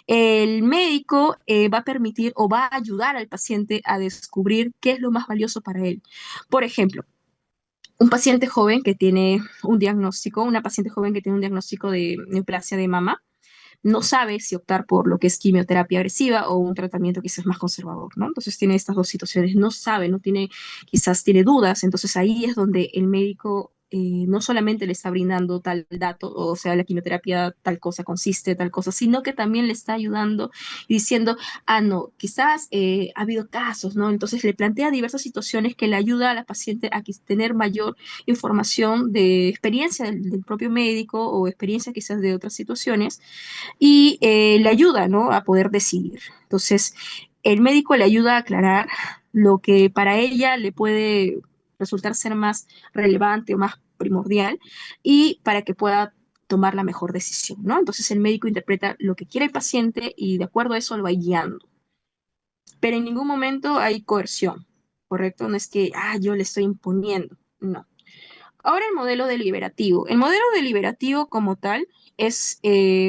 El médico va a permitir o va a ayudar al paciente a descubrir qué es lo más valioso para él. Por ejemplo, un paciente joven que tiene un diagnóstico, una paciente joven que tiene un diagnóstico de neoplasia de mama, no sabe si optar por lo que es quimioterapia agresiva o un tratamiento quizás más conservador, ¿no? Entonces tiene estas dos situaciones, no sabe, no tiene, quizás tiene dudas, entonces ahí es donde el médico no solamente le está brindando tal dato, o sea, la quimioterapia tal cosa consiste, tal cosa, sino que también le está ayudando y diciendo, ah, no, quizás ha habido casos, ¿no? Entonces le plantea diversas situaciones que le ayuda a la paciente a tener mayor información de experiencia del propio médico o experiencia quizás de otras situaciones y le ayuda, ¿no? A poder decidir. Entonces, el médico le ayuda a aclarar lo que para ella le puede resultar ser más relevante o más primordial y para que pueda tomar la mejor decisión, ¿no? Entonces el médico interpreta lo que quiere el paciente y de acuerdo a eso lo va guiando. Pero en ningún momento hay coerción, ¿correcto? No es que, ah, yo le estoy imponiendo, no. Ahora el modelo deliberativo. El modelo deliberativo como tal es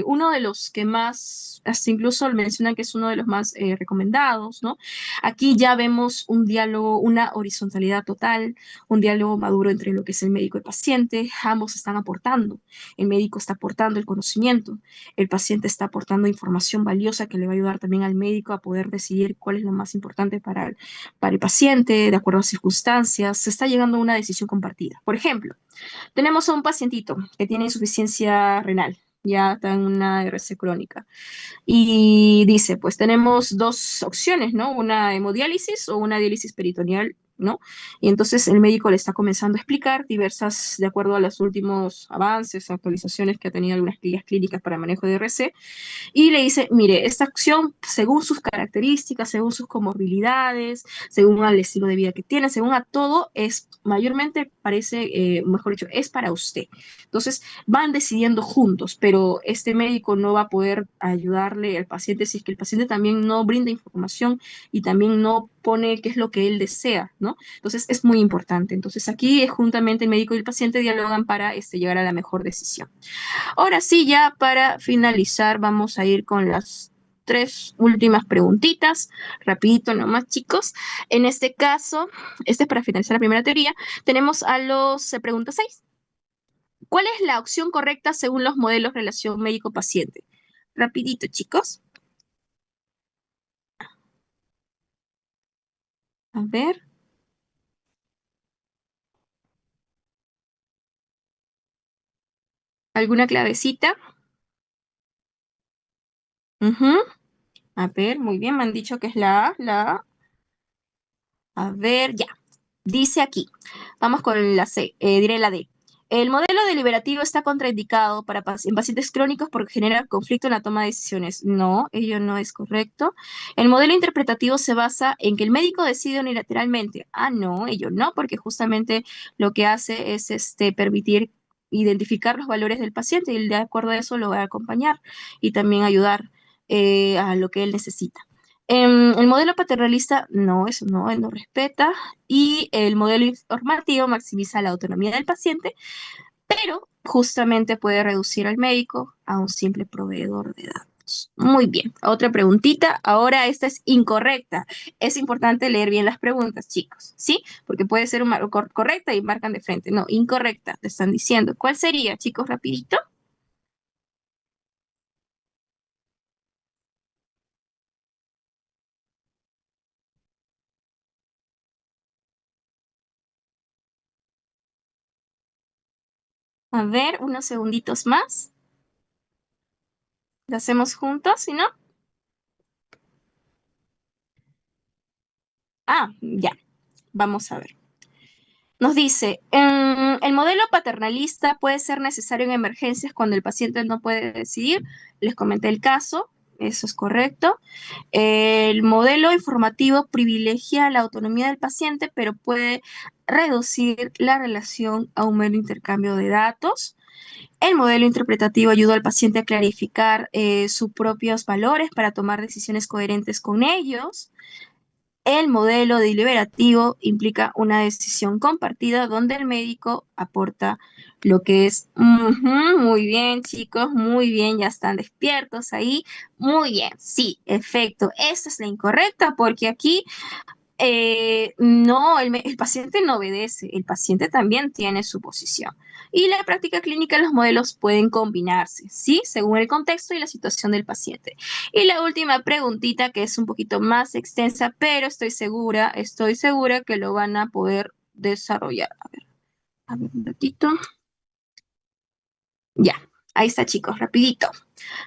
uno de los que más, hasta incluso mencionan que es uno de los más recomendados, ¿no? Aquí ya vemos un diálogo, una horizontalidad total, un diálogo maduro entre lo que es el médico y el paciente. Ambos están aportando. El médico está aportando el conocimiento, el paciente está aportando información valiosa que le va a ayudar también al médico a poder decidir cuál es lo más importante para el paciente, de acuerdo a circunstancias. Se está llegando a una decisión compartida. Por ejemplo, tenemos a un pacientito que tiene insuficiencia renal, ya está en una RC crónica. Y dice, pues tenemos dos opciones, ¿no? Una hemodiálisis o una diálisis peritoneal, ¿no? Y entonces el médico le está comenzando a explicar diversas, de acuerdo a los últimos avances, actualizaciones que ha tenido algunas guías clínicas para manejo de RC, y le dice, mire, esta acción, según sus características, según sus comorbilidades, según el estilo de vida que tiene, según a todo, es mayormente parece, mejor dicho, es para usted. Entonces, van decidiendo juntos, pero este médico no va a poder ayudarle al paciente si es que el paciente también no brinda información y también no pone qué es lo que él desea, ¿no? Entonces, es muy importante. Entonces, aquí juntamente el médico y el paciente dialogan para llegar a la mejor decisión. Ahora sí, ya para finalizar, vamos a ir con las tres últimas preguntitas, rapidito nomás, chicos. En este caso, este es para finalizar la primera teoría, tenemos a los pregunta 6. ¿Cuál es la opción correcta según los modelos relación médico-paciente? Rapidito, chicos. A ver, ¿alguna clavecita? Ujú. A ver, muy bien, me han dicho que es la A, la A. A ver, ya. Dice aquí, vamos con la C, diré la D. El modelo deliberativo está contraindicado para en pacientes crónicos porque genera conflicto en la toma de decisiones. No, ello no es correcto. El modelo interpretativo se basa en que el médico decide unilateralmente. Ah, no, ello no, porque justamente lo que hace es permitir identificar los valores del paciente y de acuerdo a eso lo va a acompañar y también ayudar a lo que él necesita. El modelo paternalista no, eso no, él no respeta y el modelo informativo maximiza la autonomía del paciente, pero justamente puede reducir al médico a un simple proveedor de datos. Muy bien, otra preguntita. Ahora esta es incorrecta. Es importante leer bien las preguntas, chicos, ¿sí? Porque puede ser correcta y marcan de frente. No, incorrecta, te están diciendo. ¿Cuál sería, chicos, rapidito? A ver, unos segunditos más. ¿Lo hacemos juntos? Si no, ya, vamos a ver. Nos dice, el modelo paternalista puede ser necesario en emergencias cuando el paciente no puede decidir. Les comenté el caso, eso es correcto. El modelo informativo privilegia la autonomía del paciente, pero puede reducir la relación a un mero intercambio de datos. El modelo interpretativo ayuda al paciente a clarificar sus propios valores para tomar decisiones coherentes con ellos. El modelo deliberativo implica una decisión compartida donde el médico aporta lo que es. Ujú, muy bien, chicos, muy bien, ya están despiertos ahí. Muy bien, sí, efecto. Esta es la incorrecta porque aquí No, el paciente no obedece, el paciente también tiene su posición. Y la práctica clínica, los modelos pueden combinarse, ¿sí? Según el contexto y la situación del paciente. Y la última preguntita, que es un poquito más extensa, pero estoy segura que lo van a poder desarrollar. A ver un ratito. Ya, ahí está, chicos, rapidito.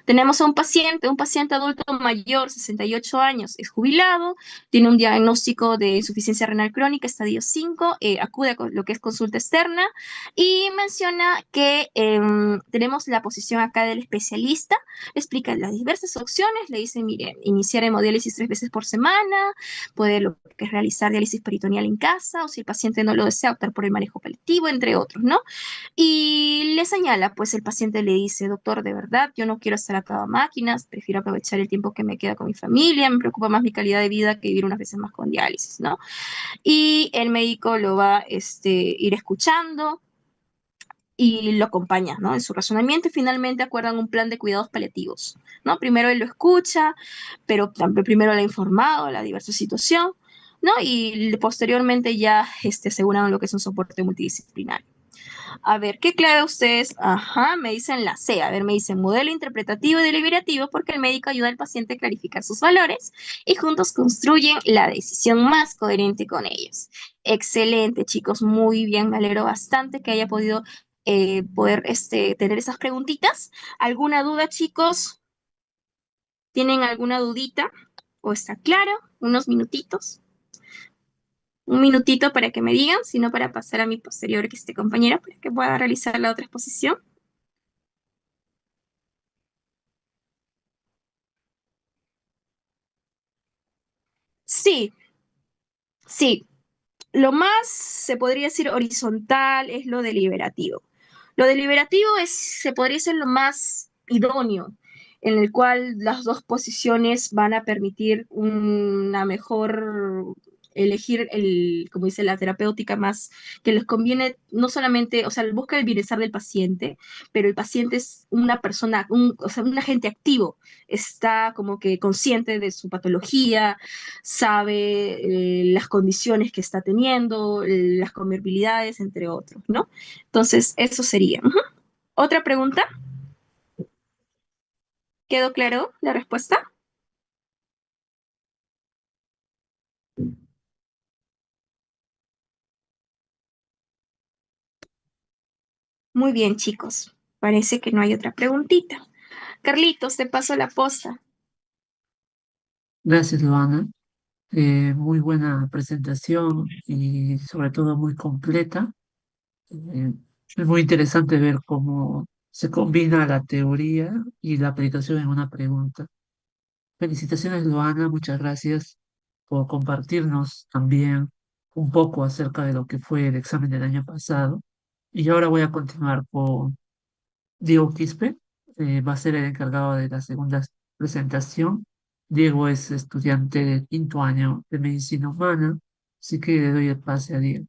Tenemos a un paciente adulto mayor, 68 años, es jubilado, tiene un diagnóstico de insuficiencia renal crónica, estadio 5, acude a lo que es consulta externa y menciona que tenemos la posición acá del especialista, le explica las diversas opciones, le dice, mire, iniciar hemodiálisis 3 veces por semana, puede lo que es realizar diálisis peritoneal en casa, o si el paciente no lo desea, optar por el manejo paliativo, entre otros, ¿no? Y le señala, pues el paciente le dice, doctor, de verdad, yo no quiero estar atado a máquinas, prefiero aprovechar el tiempo que me queda con mi familia, me preocupa más mi calidad de vida que vivir unas veces más con diálisis, ¿no? Y el médico lo va a ir escuchando y lo acompaña, ¿no? En su razonamiento y finalmente acuerdan un plan de cuidados paliativos, ¿no? Primero él lo escucha, pero también primero le ha informado de la diversa situación, ¿no? Y posteriormente ya aseguran lo que es un soporte multidisciplinario. A ver, ¿qué clave ustedes? Ajá, me dicen la C. A ver, me dicen modelo interpretativo y deliberativo porque el médico ayuda al paciente a clarificar sus valores y juntos construyen la decisión más coherente con ellos. Excelente, chicos, muy bien. Me alegro bastante que haya podido tener esas preguntitas. ¿Alguna duda, chicos? ¿Tienen alguna dudita? ¿O está claro? Unos minutitos. Un minutito para que me digan, sino para pasar a mi posterior que esté compañera para que pueda realizar la otra exposición. Sí, sí. Lo más, se podría decir, horizontal es lo deliberativo. Lo deliberativo se podría decir lo más idóneo, en el cual las dos posiciones van a permitir una mejor elegir como dice la terapéutica más que les conviene no solamente, o sea, busca el bienestar del paciente, pero el paciente es una persona, o sea, un agente activo, está como que consciente de su patología, sabe las condiciones que está teniendo, las comorbilidades, entre otros, ¿no? Entonces, eso sería. Ujú. ¿Otra pregunta? ¿Quedó claro la respuesta? Muy bien, chicos. Parece que no hay otra preguntita. Carlitos, te paso la posta. Gracias, Luana. Muy buena presentación y sobre todo muy completa. Eh, es muy interesante ver cómo se combina la teoría y la aplicación en una pregunta. Felicitaciones, Luana. Muchas gracias por compartirnos también un poco acerca de lo que fue el examen del año pasado. Y ahora voy a continuar con Diego Quispe, va a ser el encargado de la segunda presentación. Diego es estudiante de quinto año de medicina humana, así que le doy el pase a Diego.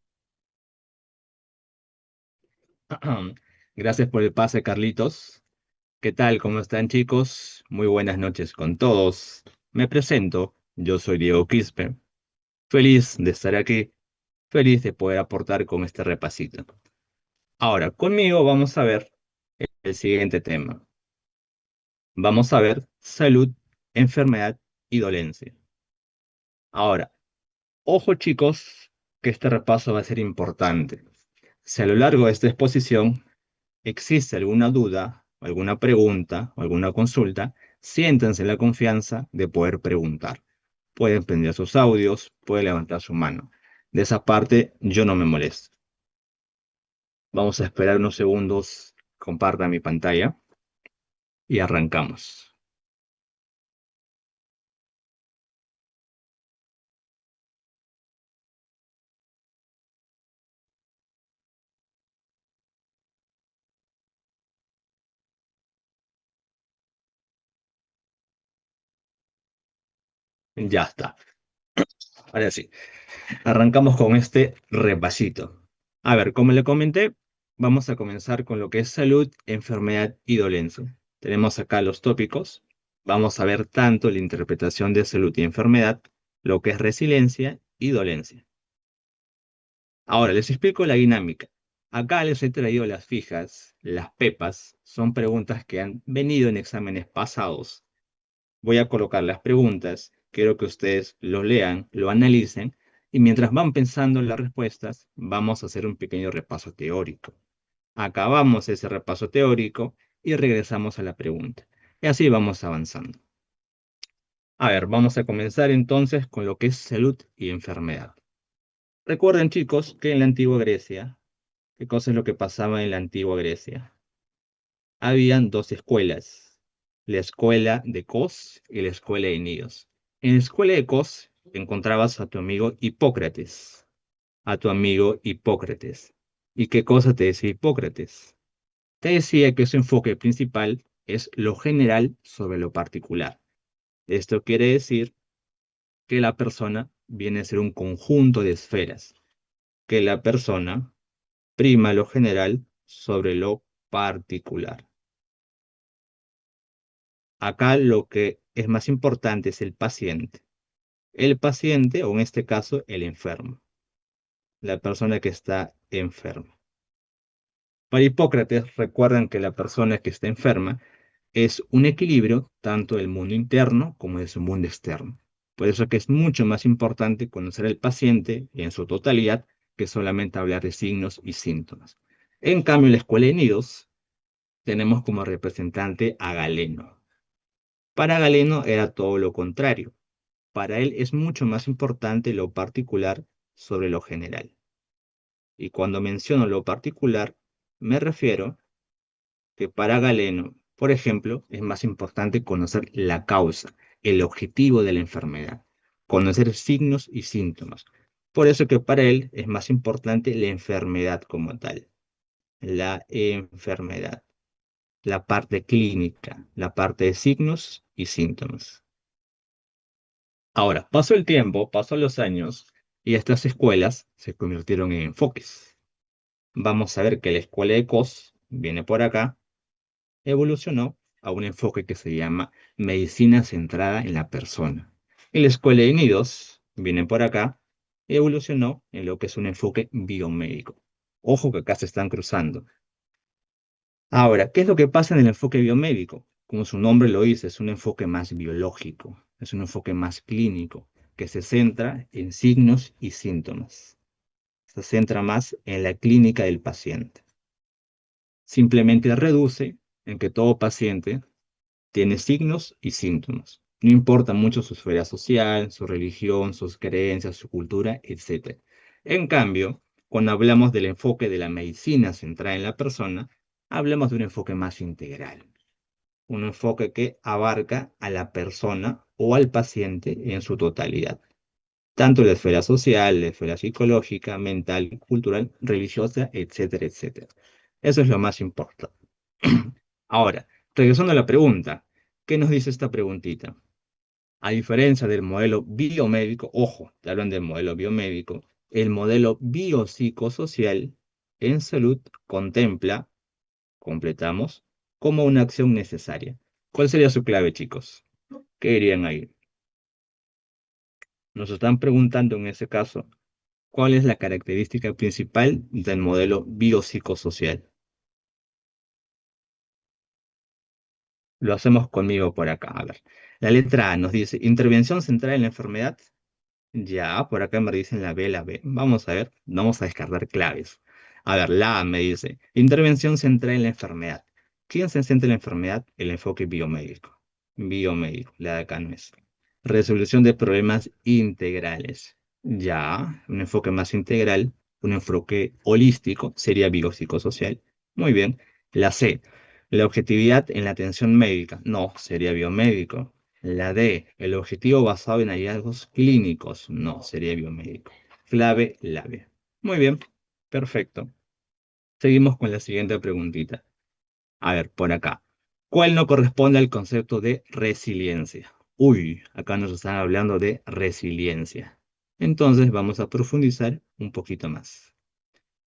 Gracias por el pase, Carlitos. ¿Qué tal? ¿Cómo están, chicos? Muy buenas noches con todos. Me presento, yo soy Diego Quispe. Feliz de estar aquí, feliz de poder aportar con este repasito. Ahora, conmigo vamos a ver el siguiente tema. Vamos a ver salud, enfermedad y dolencia. Ahora, ojo, chicos, que este repaso va a ser importante. Si a lo largo de esta exposición existe alguna duda, alguna pregunta o alguna consulta, siéntanse en la confianza de poder preguntar. Pueden prender sus audios, pueden levantar su mano. De esa parte yo no me molesto. Vamos a esperar unos segundos, comparta mi pantalla y arrancamos. Ya está. Ahora sí, arrancamos con este repasito. A ver, como le comenté, vamos a comenzar con lo que es salud, enfermedad y dolencia. Tenemos acá los tópicos. Vamos a ver tanto la interpretación de salud y enfermedad, lo que es resiliencia y dolencia. Ahora, les explico la dinámica. Acá les he traído las fijas, las pepas, son preguntas que han venido en exámenes pasados. Voy a colocar las preguntas, quiero que ustedes lo lean, lo analicen, y mientras van pensando en las respuestas, vamos a hacer un pequeño repaso teórico. Acabamos ese repaso teórico y regresamos a la pregunta. Y así vamos avanzando. A ver, vamos a comenzar entonces con lo que es salud y enfermedad. Recuerden, chicos, que en la antigua Grecia, ¿qué cosa es lo que pasaba en la antigua Grecia? Habían dos escuelas, la escuela de Cos y la escuela de Nidos. En la escuela de Cos encontrabas a tu amigo Hipócrates, a tu amigo Hipócrates. ¿Y qué cosa te decía Hipócrates? Te decía que su enfoque principal es lo general sobre lo particular. Esto quiere decir que la persona viene a ser un conjunto de esferas, que la persona prima lo general sobre lo particular. Acá lo que es más importante es el paciente. El paciente, o en este caso, el enfermo, la persona que está enferma. Para Hipócrates, recuerdan que la persona que está enferma es un equilibrio tanto del mundo interno como de su mundo externo. Por eso que es mucho más importante conocer al paciente en su totalidad que solamente hablar de signos y síntomas. En cambio, en la escuela de Nidos tenemos como representante a Galeno. Para Galeno era todo lo contrario. Para él es mucho más importante lo particular sobre lo general. Y cuando menciono lo particular, me refiero que para Galeno, por ejemplo, es más importante conocer la causa, el objetivo de la enfermedad, conocer signos y síntomas. Por eso que para él es más importante la enfermedad como tal, la enfermedad, la parte clínica, la parte de signos y síntomas. Ahora, pasó el tiempo, pasó los años, y estas escuelas se convirtieron en enfoques. Vamos a ver que la escuela de Cos viene por acá, evolucionó a un enfoque que se llama medicina centrada en la persona. Y la escuela de Nidos viene por acá, evolucionó en lo que es un enfoque biomédico. Ojo que acá se están cruzando. Ahora, ¿qué es lo que pasa en el enfoque biomédico? Como su nombre lo dice, es un enfoque más biológico, es un enfoque más clínico, que se centra en signos y síntomas. Se centra más en la clínica del paciente. Simplemente reduce en que todo paciente tiene signos y síntomas. No importa mucho su esfera social, su religión, sus creencias, su cultura, etc. En cambio, cuando hablamos del enfoque de la medicina centrada en la persona, hablamos de un enfoque más integral. Un enfoque que abarca a la persona o al paciente en su totalidad. Tanto la esfera social, la esfera psicológica, mental, cultural, religiosa, etcétera, etcétera. Eso es lo más importante. Ahora, regresando a la pregunta, ¿qué nos dice esta preguntita? A diferencia del modelo biomédico, ojo, te hablan del modelo biomédico, el modelo biopsicosocial en salud contempla, completamos, como una acción necesaria. ¿Cuál sería su clave, chicos? ¿Qué dirían ahí? Nos están preguntando en ese caso, ¿cuál es la característica principal del modelo biopsicosocial? Lo hacemos conmigo por acá. A ver, la letra A nos dice intervención central en la enfermedad. Ya, por acá me dicen la B, la B. Vamos a ver, vamos a descartar claves. A ver, la A me dice intervención central en la enfermedad. ¿Quién se centra en la enfermedad? El enfoque biomédico. Biomédico, la de acá no es. Resolución de problemas integrales. Ya, un enfoque más integral, un enfoque holístico sería biopsicosocial. Muy bien. La C, la objetividad en la atención médica. No, sería biomédico. La D, el objetivo basado en hallazgos clínicos. No, sería biomédico. Clave, la B. Muy bien, perfecto. Seguimos con la siguiente preguntita. A ver, por acá. ¿Cuál no corresponde al concepto de resiliencia? Uy, acá nos están hablando de resiliencia. Entonces vamos a profundizar un poquito más.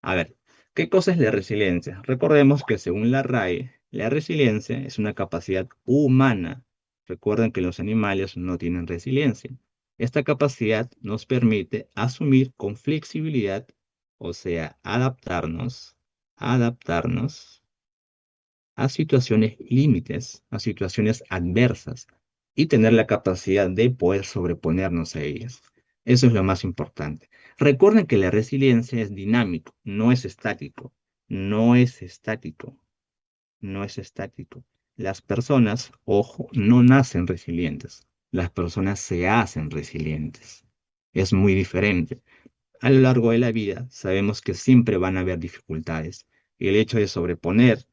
A ver, ¿qué cosa es la resiliencia? Recordemos que según la RAE, la resiliencia es una capacidad humana. Recuerden que los animales no tienen resiliencia. Esta capacidad nos permite asumir con flexibilidad, o sea, adaptarnos a situaciones límites, a situaciones adversas y tener la capacidad de poder sobreponernos a ellas. Eso es lo más importante. Recuerden que la resiliencia es dinámico, no es estático, no es estático, no es estático. Las personas, ojo, no nacen resilientes. Las personas se hacen resilientes. Es muy diferente. A lo largo de la vida sabemos que siempre van a haber dificultades y el hecho de sobreponer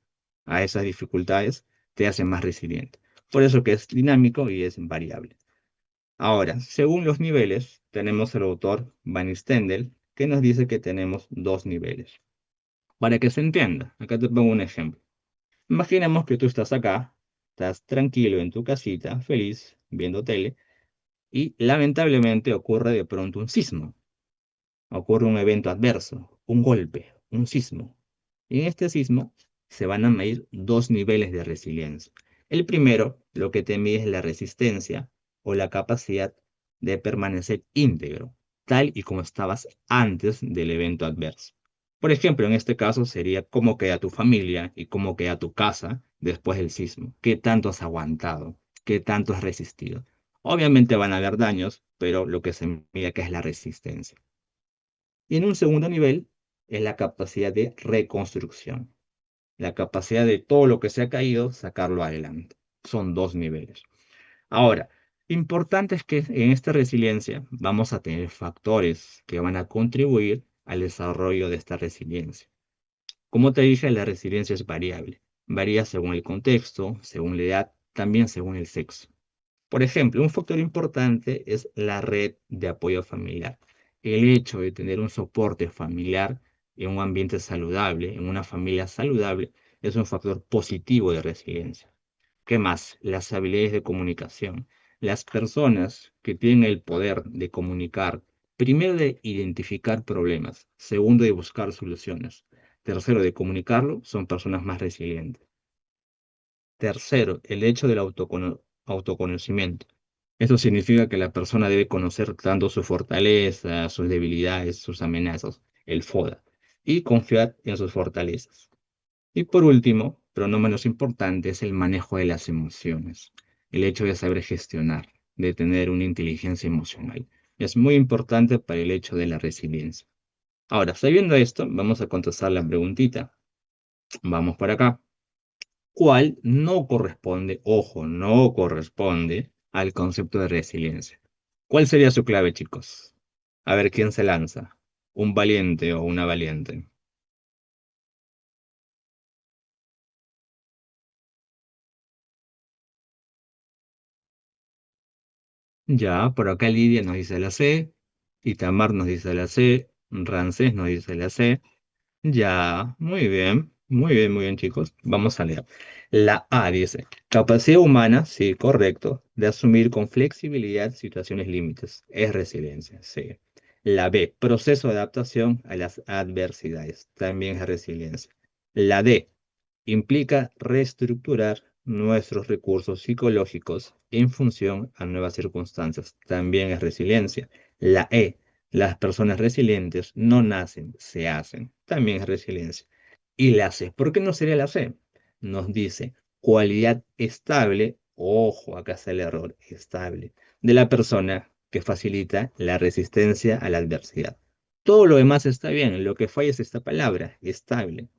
a esas dificultades te hace más resiliente. Por eso que es dinámico y es variable. Ahora, según los niveles, tenemos el autor Van Stendel que nos dice que tenemos dos niveles. Para que se entienda, acá te pongo un ejemplo. Imaginemos que tú estás acá, estás tranquilo en tu casita, feliz, viendo tele, y lamentablemente ocurre de pronto un sismo. Ocurre un evento adverso, un golpe, un sismo. Y en este sismo se van a medir dos niveles de resiliencia. El primero, lo que te mide es la resistencia o la capacidad de permanecer íntegro, tal y como estabas antes del evento adverso. Por ejemplo, en este caso sería cómo queda tu familia y cómo queda tu casa después del sismo. ¿Qué tanto has aguantado? ¿Qué tanto has resistido? Obviamente van a haber daños, pero lo que se mide que es la resistencia. Y en un segundo nivel es la capacidad de reconstrucción, la capacidad de todo lo que se ha caído, sacarlo adelante. Son dos niveles. Ahora, importante es que en esta resiliencia vamos a tener factores que van a contribuir al desarrollo de esta resiliencia. Como te dije, la resiliencia es variable. Varía según el contexto, según la edad, también según el sexo. Por ejemplo, un factor importante es la red de apoyo familiar. El hecho de tener un soporte familiar en un ambiente saludable, en una familia saludable, es un factor positivo de resiliencia. ¿Qué más? Las habilidades de comunicación. Las personas que tienen el poder de comunicar, primero de identificar problemas, segundo de buscar soluciones, tercero de comunicarlo, son personas más resilientes. Tercero, el hecho del autoconocimiento. Esto significa que la persona debe conocer tanto su fortaleza, sus debilidades, sus amenazas, el FODA, y confiar en sus fortalezas. Y por último, pero no menos importante, es el manejo de las emociones. El hecho de saber gestionar, de tener una inteligencia emocional. Es muy importante para el hecho de la resiliencia. Ahora, sabiendo esto, vamos a contestar la preguntita. Vamos para acá. ¿Cuál no corresponde, ojo, no corresponde al concepto de resiliencia? ¿Cuál sería su clave, chicos? A ver quién se lanza. ¿Un valiente o una valiente? Ya, por acá Lidia nos dice la C, Itamar nos dice la C, Rancés nos dice la C. Ya, muy bien, muy bien, muy bien, chicos. Vamos a leer. La A dice, capacidad humana, sí, correcto, de asumir con flexibilidad situaciones límites. Es resiliencia, sí. La B, proceso de adaptación a las adversidades. También es resiliencia. La D, implica reestructurar nuestros recursos psicológicos en función a nuevas circunstancias. También es resiliencia. La E, las personas resilientes no nacen, se hacen. También es resiliencia. Y la C, ¿por qué no sería la C? Nos dice cualidad estable, ojo, acá está el error, estable, de la persona que facilita la resistencia a la adversidad. Todo lo demás está bien, lo que falla es esta palabra, estable.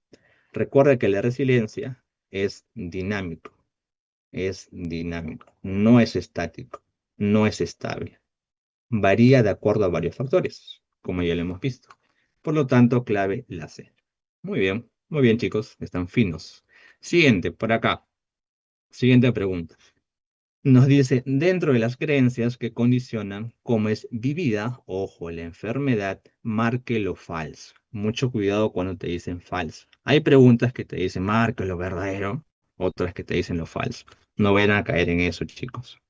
Recuerda que la resiliencia es dinámico, no es estático, no es estable. Varía de acuerdo a varios factores, como ya lo hemos visto. Por lo tanto, clave la C. Muy bien chicos, están finos. Siguiente, por acá. Siguiente pregunta. Nos dice, dentro de las creencias que condicionan cómo es vivida, ojo, la enfermedad, marque lo falso. Mucho cuidado cuando te dicen falso. Hay preguntas que te dicen marque lo verdadero, otras que te dicen lo falso. No vayan a caer en eso, chicos.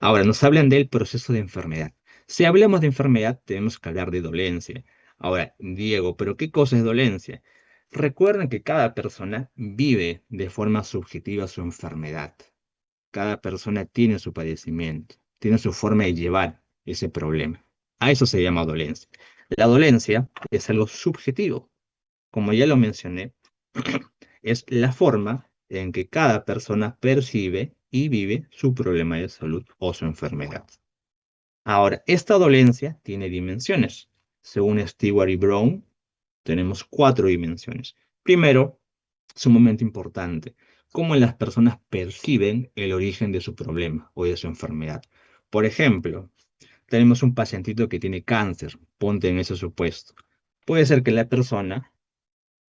Ahora, nos hablan del proceso de enfermedad. Si hablamos de enfermedad, tenemos que hablar de dolencia. Ahora, Diego, ¿pero qué cosa es dolencia? Recuerden que cada persona vive de forma subjetiva su enfermedad. Cada persona tiene su padecimiento, tiene su forma de llevar ese problema. A eso se llama dolencia. La dolencia es algo subjetivo. Como ya lo mencioné, es la forma en que cada persona percibe y vive su problema de salud o su enfermedad. Ahora, esta dolencia tiene dimensiones. Según Stewart y Brown, tenemos 4 dimensiones. Primero, sumamente importante, cómo las personas perciben el origen de su problema o de su enfermedad. Por ejemplo, tenemos un pacientito que tiene cáncer, ponte en ese supuesto. Puede ser que la persona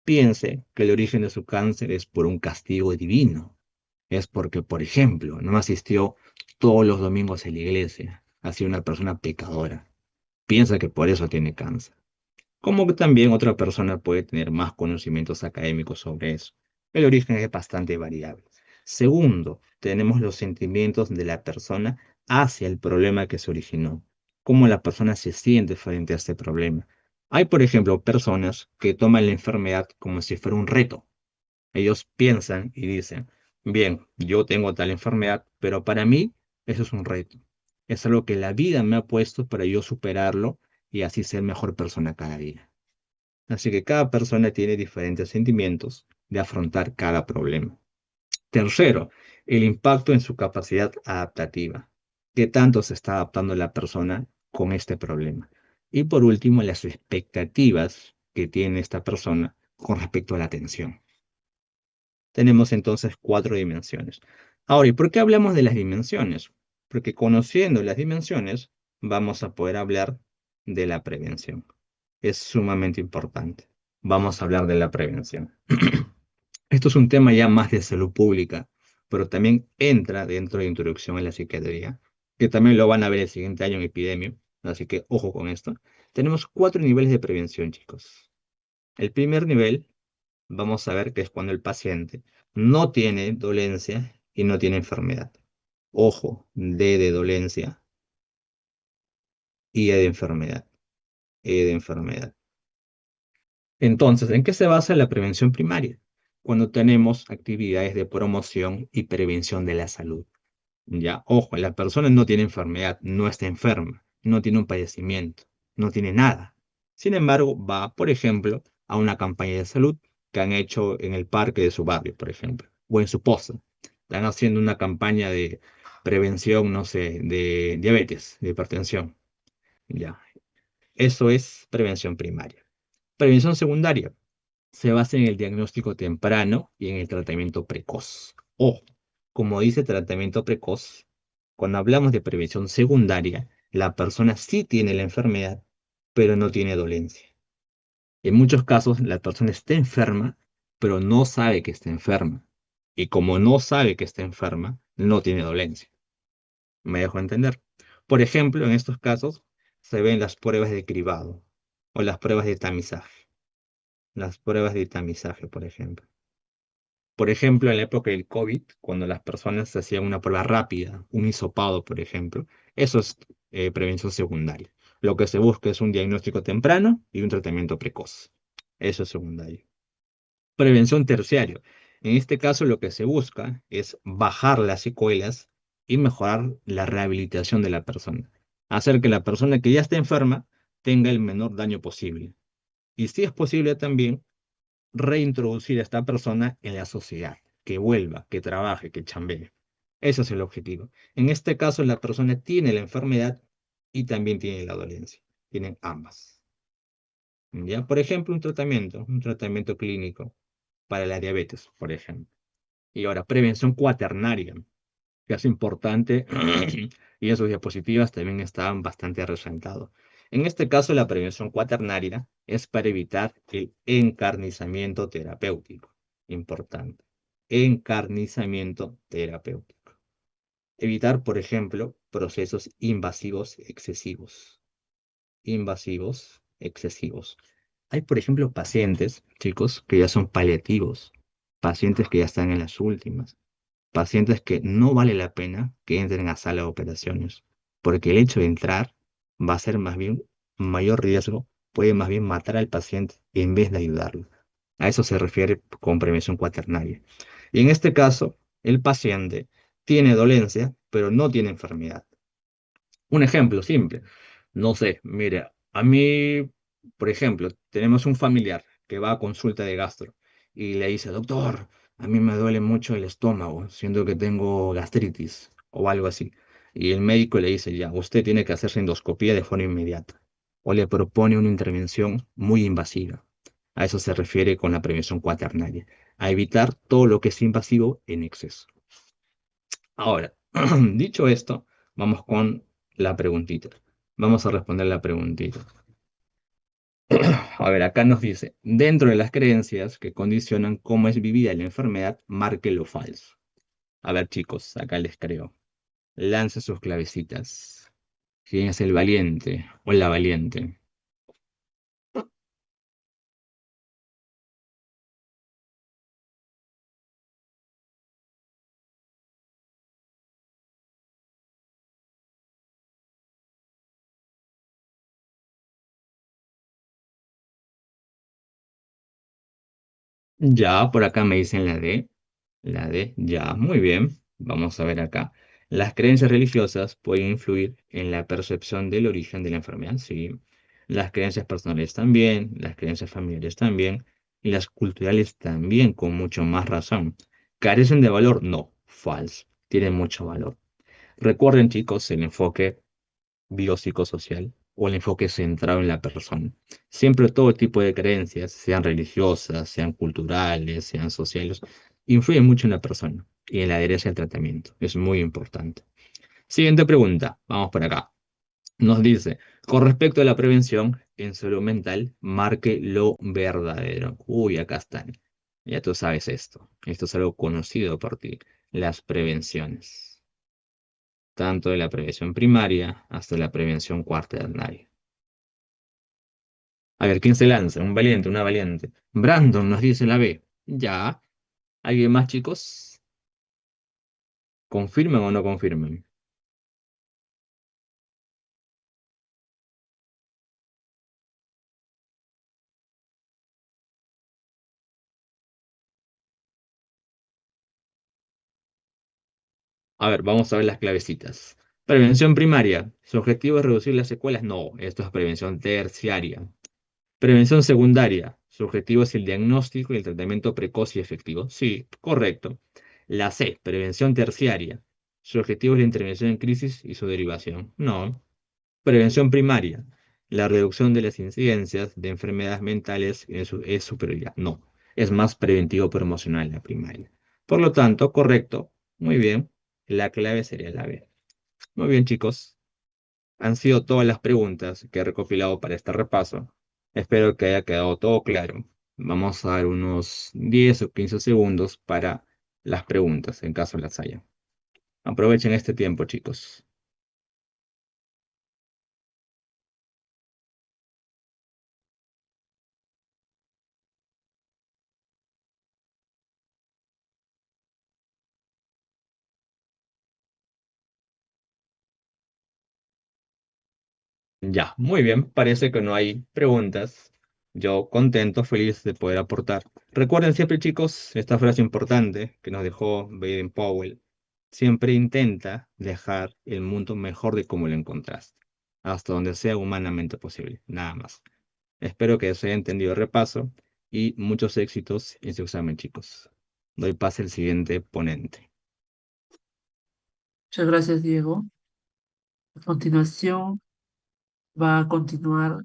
piense que el origen de su cáncer es por un castigo divino. Es porque, por ejemplo, no asistió todos los domingos a la iglesia, ha sido una persona pecadora. Piensa que por eso tiene cáncer. Como que también otra persona puede tener más conocimientos académicos sobre eso. El origen es bastante variable. Segundo, tenemos los sentimientos de la persona hacia el problema que se originó. Cómo la persona se siente frente a este problema. Hay, por ejemplo, personas que toman la enfermedad como si fuera un reto. Ellos piensan y dicen, bien, yo tengo tal enfermedad, pero para mí eso es un reto. Es algo que la vida me ha puesto para yo superarlo y así ser mejor persona cada día. Así que cada persona tiene diferentes sentimientos de afrontar cada problema. Tercero, el impacto en su capacidad adaptativa. ¿Qué tanto se está adaptando la persona con este problema? Y por último, las expectativas que tiene esta persona con respecto a la atención. Tenemos entonces 4 dimensiones. Ahora, ¿y por qué hablamos de las dimensiones? Porque conociendo las dimensiones, vamos a poder hablar de la prevención. Es sumamente importante. Vamos a hablar de la prevención. Esto es un tema ya más de salud pública, pero también entra dentro de introducción en la psiquiatría, que también lo van a ver el siguiente año en epidemia, así que ojo con esto. Tenemos 4 niveles de prevención, chicos. El primer nivel, vamos a ver que es cuando el paciente no tiene dolencia y no tiene enfermedad. Ojo, D de dolencia y E de enfermedad. E de enfermedad. Entonces, ¿en qué se basa la prevención primaria? Cuando tenemos actividades de promoción y prevención de la salud. Ya, ojo, la persona no tiene enfermedad, no está enferma, no tiene un padecimiento, no tiene nada. Sin embargo, va, por ejemplo, a una campaña de salud que han hecho en el parque de su barrio, por ejemplo, o en su poza. Están haciendo una campaña de prevención, no sé, de diabetes, de hipertensión. Ya, eso es prevención primaria. Prevención secundaria se basa en el diagnóstico temprano y en el tratamiento precoz. Ojo, como dice tratamiento precoz, cuando hablamos de prevención secundaria, la persona sí tiene la enfermedad, pero no tiene dolencia. En muchos casos, la persona está enferma, pero no sabe que está enferma. Y como no sabe que está enferma, no tiene dolencia. ¿Me dejo entender? Por ejemplo, en estos casos se ven las pruebas de cribado o las pruebas de tamizaje. Las pruebas de tamizaje, por ejemplo. Por ejemplo, en la época del COVID, cuando las personas se hacían una prueba rápida, un hisopado, por ejemplo, eso es prevención secundaria. Lo que se busca es un diagnóstico temprano y un tratamiento precoz. Eso es secundario. Prevención terciaria. En este caso, lo que se busca es bajar las secuelas y mejorar la rehabilitación de la persona. Hacer que la persona que ya está enferma tenga el menor daño posible. Y si es posible también reintroducir a esta persona en la sociedad, que vuelva, que trabaje, que chambee. Ese es el objetivo. En este caso, la persona tiene la enfermedad y también tiene la dolencia. Tienen ambas. ¿Ya? Por ejemplo, un tratamiento clínico para la diabetes, por ejemplo. Y ahora, prevención cuaternaria, que es importante y en sus diapositivas también estaban bastante resaltados. En este caso, la prevención cuaternaria es para evitar el encarnizamiento terapéutico. Importante. Encarnizamiento terapéutico. Evitar, por ejemplo, procesos invasivos excesivos. Invasivos excesivos. Hay, por ejemplo, pacientes, chicos, que ya son paliativos, pacientes que ya están en las últimas, pacientes que no vale la pena que entren a sala de operaciones, porque el hecho de entrar va a ser más bien mayor riesgo, puede más bien matar al paciente en vez de ayudarlo. A eso se refiere con prevención cuaternaria. Y en este caso, el paciente tiene dolencia, pero no tiene enfermedad. Un ejemplo simple. No sé, mire, a mí, por ejemplo, tenemos un familiar que va a consulta de gastro y le dice, doctor, a mí me duele mucho el estómago, siento que tengo gastritis o algo así. Y el médico le dice, ya, usted tiene que hacerse endoscopía de forma inmediata. O le propone una intervención muy invasiva. A eso se refiere con la prevención cuaternaria, a evitar todo lo que es invasivo en exceso. Ahora, dicho esto, vamos con la preguntita. Vamos a responder la preguntita. A ver, acá nos dice, dentro de las creencias que condicionan cómo es vivida la enfermedad, marque lo falso. A ver, chicos, acá les creo. Lance sus clavecitas. ¿Quién es el valiente o la valiente? Ya, por acá me dicen la D. La D, ya, muy bien. Vamos a ver acá. Las creencias religiosas pueden influir en la percepción del origen de la enfermedad, sí. Las creencias personales también, las creencias familiares también, y las culturales también, con mucho más razón. ¿Carecen de valor? No, falso. Tienen mucho valor. Recuerden, chicos, el enfoque biopsicosocial o el enfoque centrado en la persona. Siempre todo tipo de creencias, sean religiosas, sean culturales, sean sociales, influyen mucho en la persona y en la adherencia al tratamiento. Es muy importante. Siguiente pregunta, vamos por acá. Nos dice, con respecto a la prevención en salud mental, marque lo verdadero. Uy, acá están. Ya tú sabes esto. Esto es algo conocido por ti. Las prevenciones tanto de la prevención primaria hasta la prevención cuaternaria. A ver, ¿quién se lanza? Un valiente, una valiente. Brandon nos dice la B. Ya. ¿Alguien más, chicos? ¿Confirman o no confirman? A ver, vamos a ver las clavecitas. Prevención primaria. ¿Su objetivo es reducir las secuelas? No, esto es prevención terciaria. Prevención secundaria. Su objetivo es el diagnóstico y el tratamiento precoz y efectivo. Sí, correcto. La C, prevención terciaria. Su objetivo es la intervención en crisis y su derivación. No. Prevención primaria. La reducción de las incidencias de enfermedades mentales es su prioridad. No. Es más preventivo promocional la primaria. Por lo tanto, correcto. Muy bien. La clave sería la B. Muy bien, chicos. Han sido todas las preguntas que he recopilado para este repaso. Espero que haya quedado todo claro. Vamos a dar unos 10 o 15 segundos para las preguntas, en caso las haya. Aprovechen este tiempo, chicos. Ya, muy bien. Parece que no hay preguntas. Yo contento, feliz de poder aportar. Recuerden siempre, chicos, esta frase importante que nos dejó Baden Powell. Siempre intenta dejar el mundo mejor de como lo encontraste, hasta donde sea humanamente posible, nada más. Espero que se haya entendido el repaso y muchos éxitos en su examen, chicos. Doy paso al siguiente ponente. Muchas gracias, Diego. A continuación va a continuar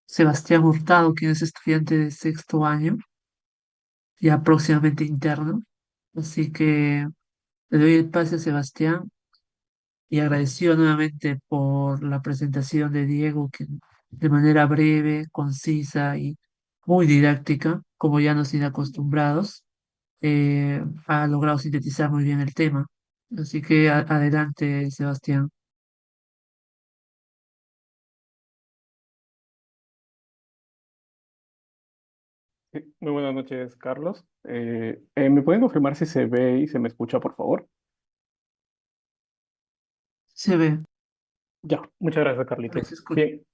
Sebastián Hurtado, quien es estudiante de sexto año, ya próximamente interno. Así que le doy el pase a Sebastián y agradecido nuevamente por la presentación de Diego, que de manera breve, concisa y muy didáctica, como ya nos tiene acostumbrados, ha logrado sintetizar muy bien el tema. Así que adelante, Sebastián. Sí, muy buenas noches, Carlos. ¿Me pueden confirmar si se ve y se me escucha, por favor? Se ve, Ya, muchas gracias, ahí se Carlitos. escucha. Bien,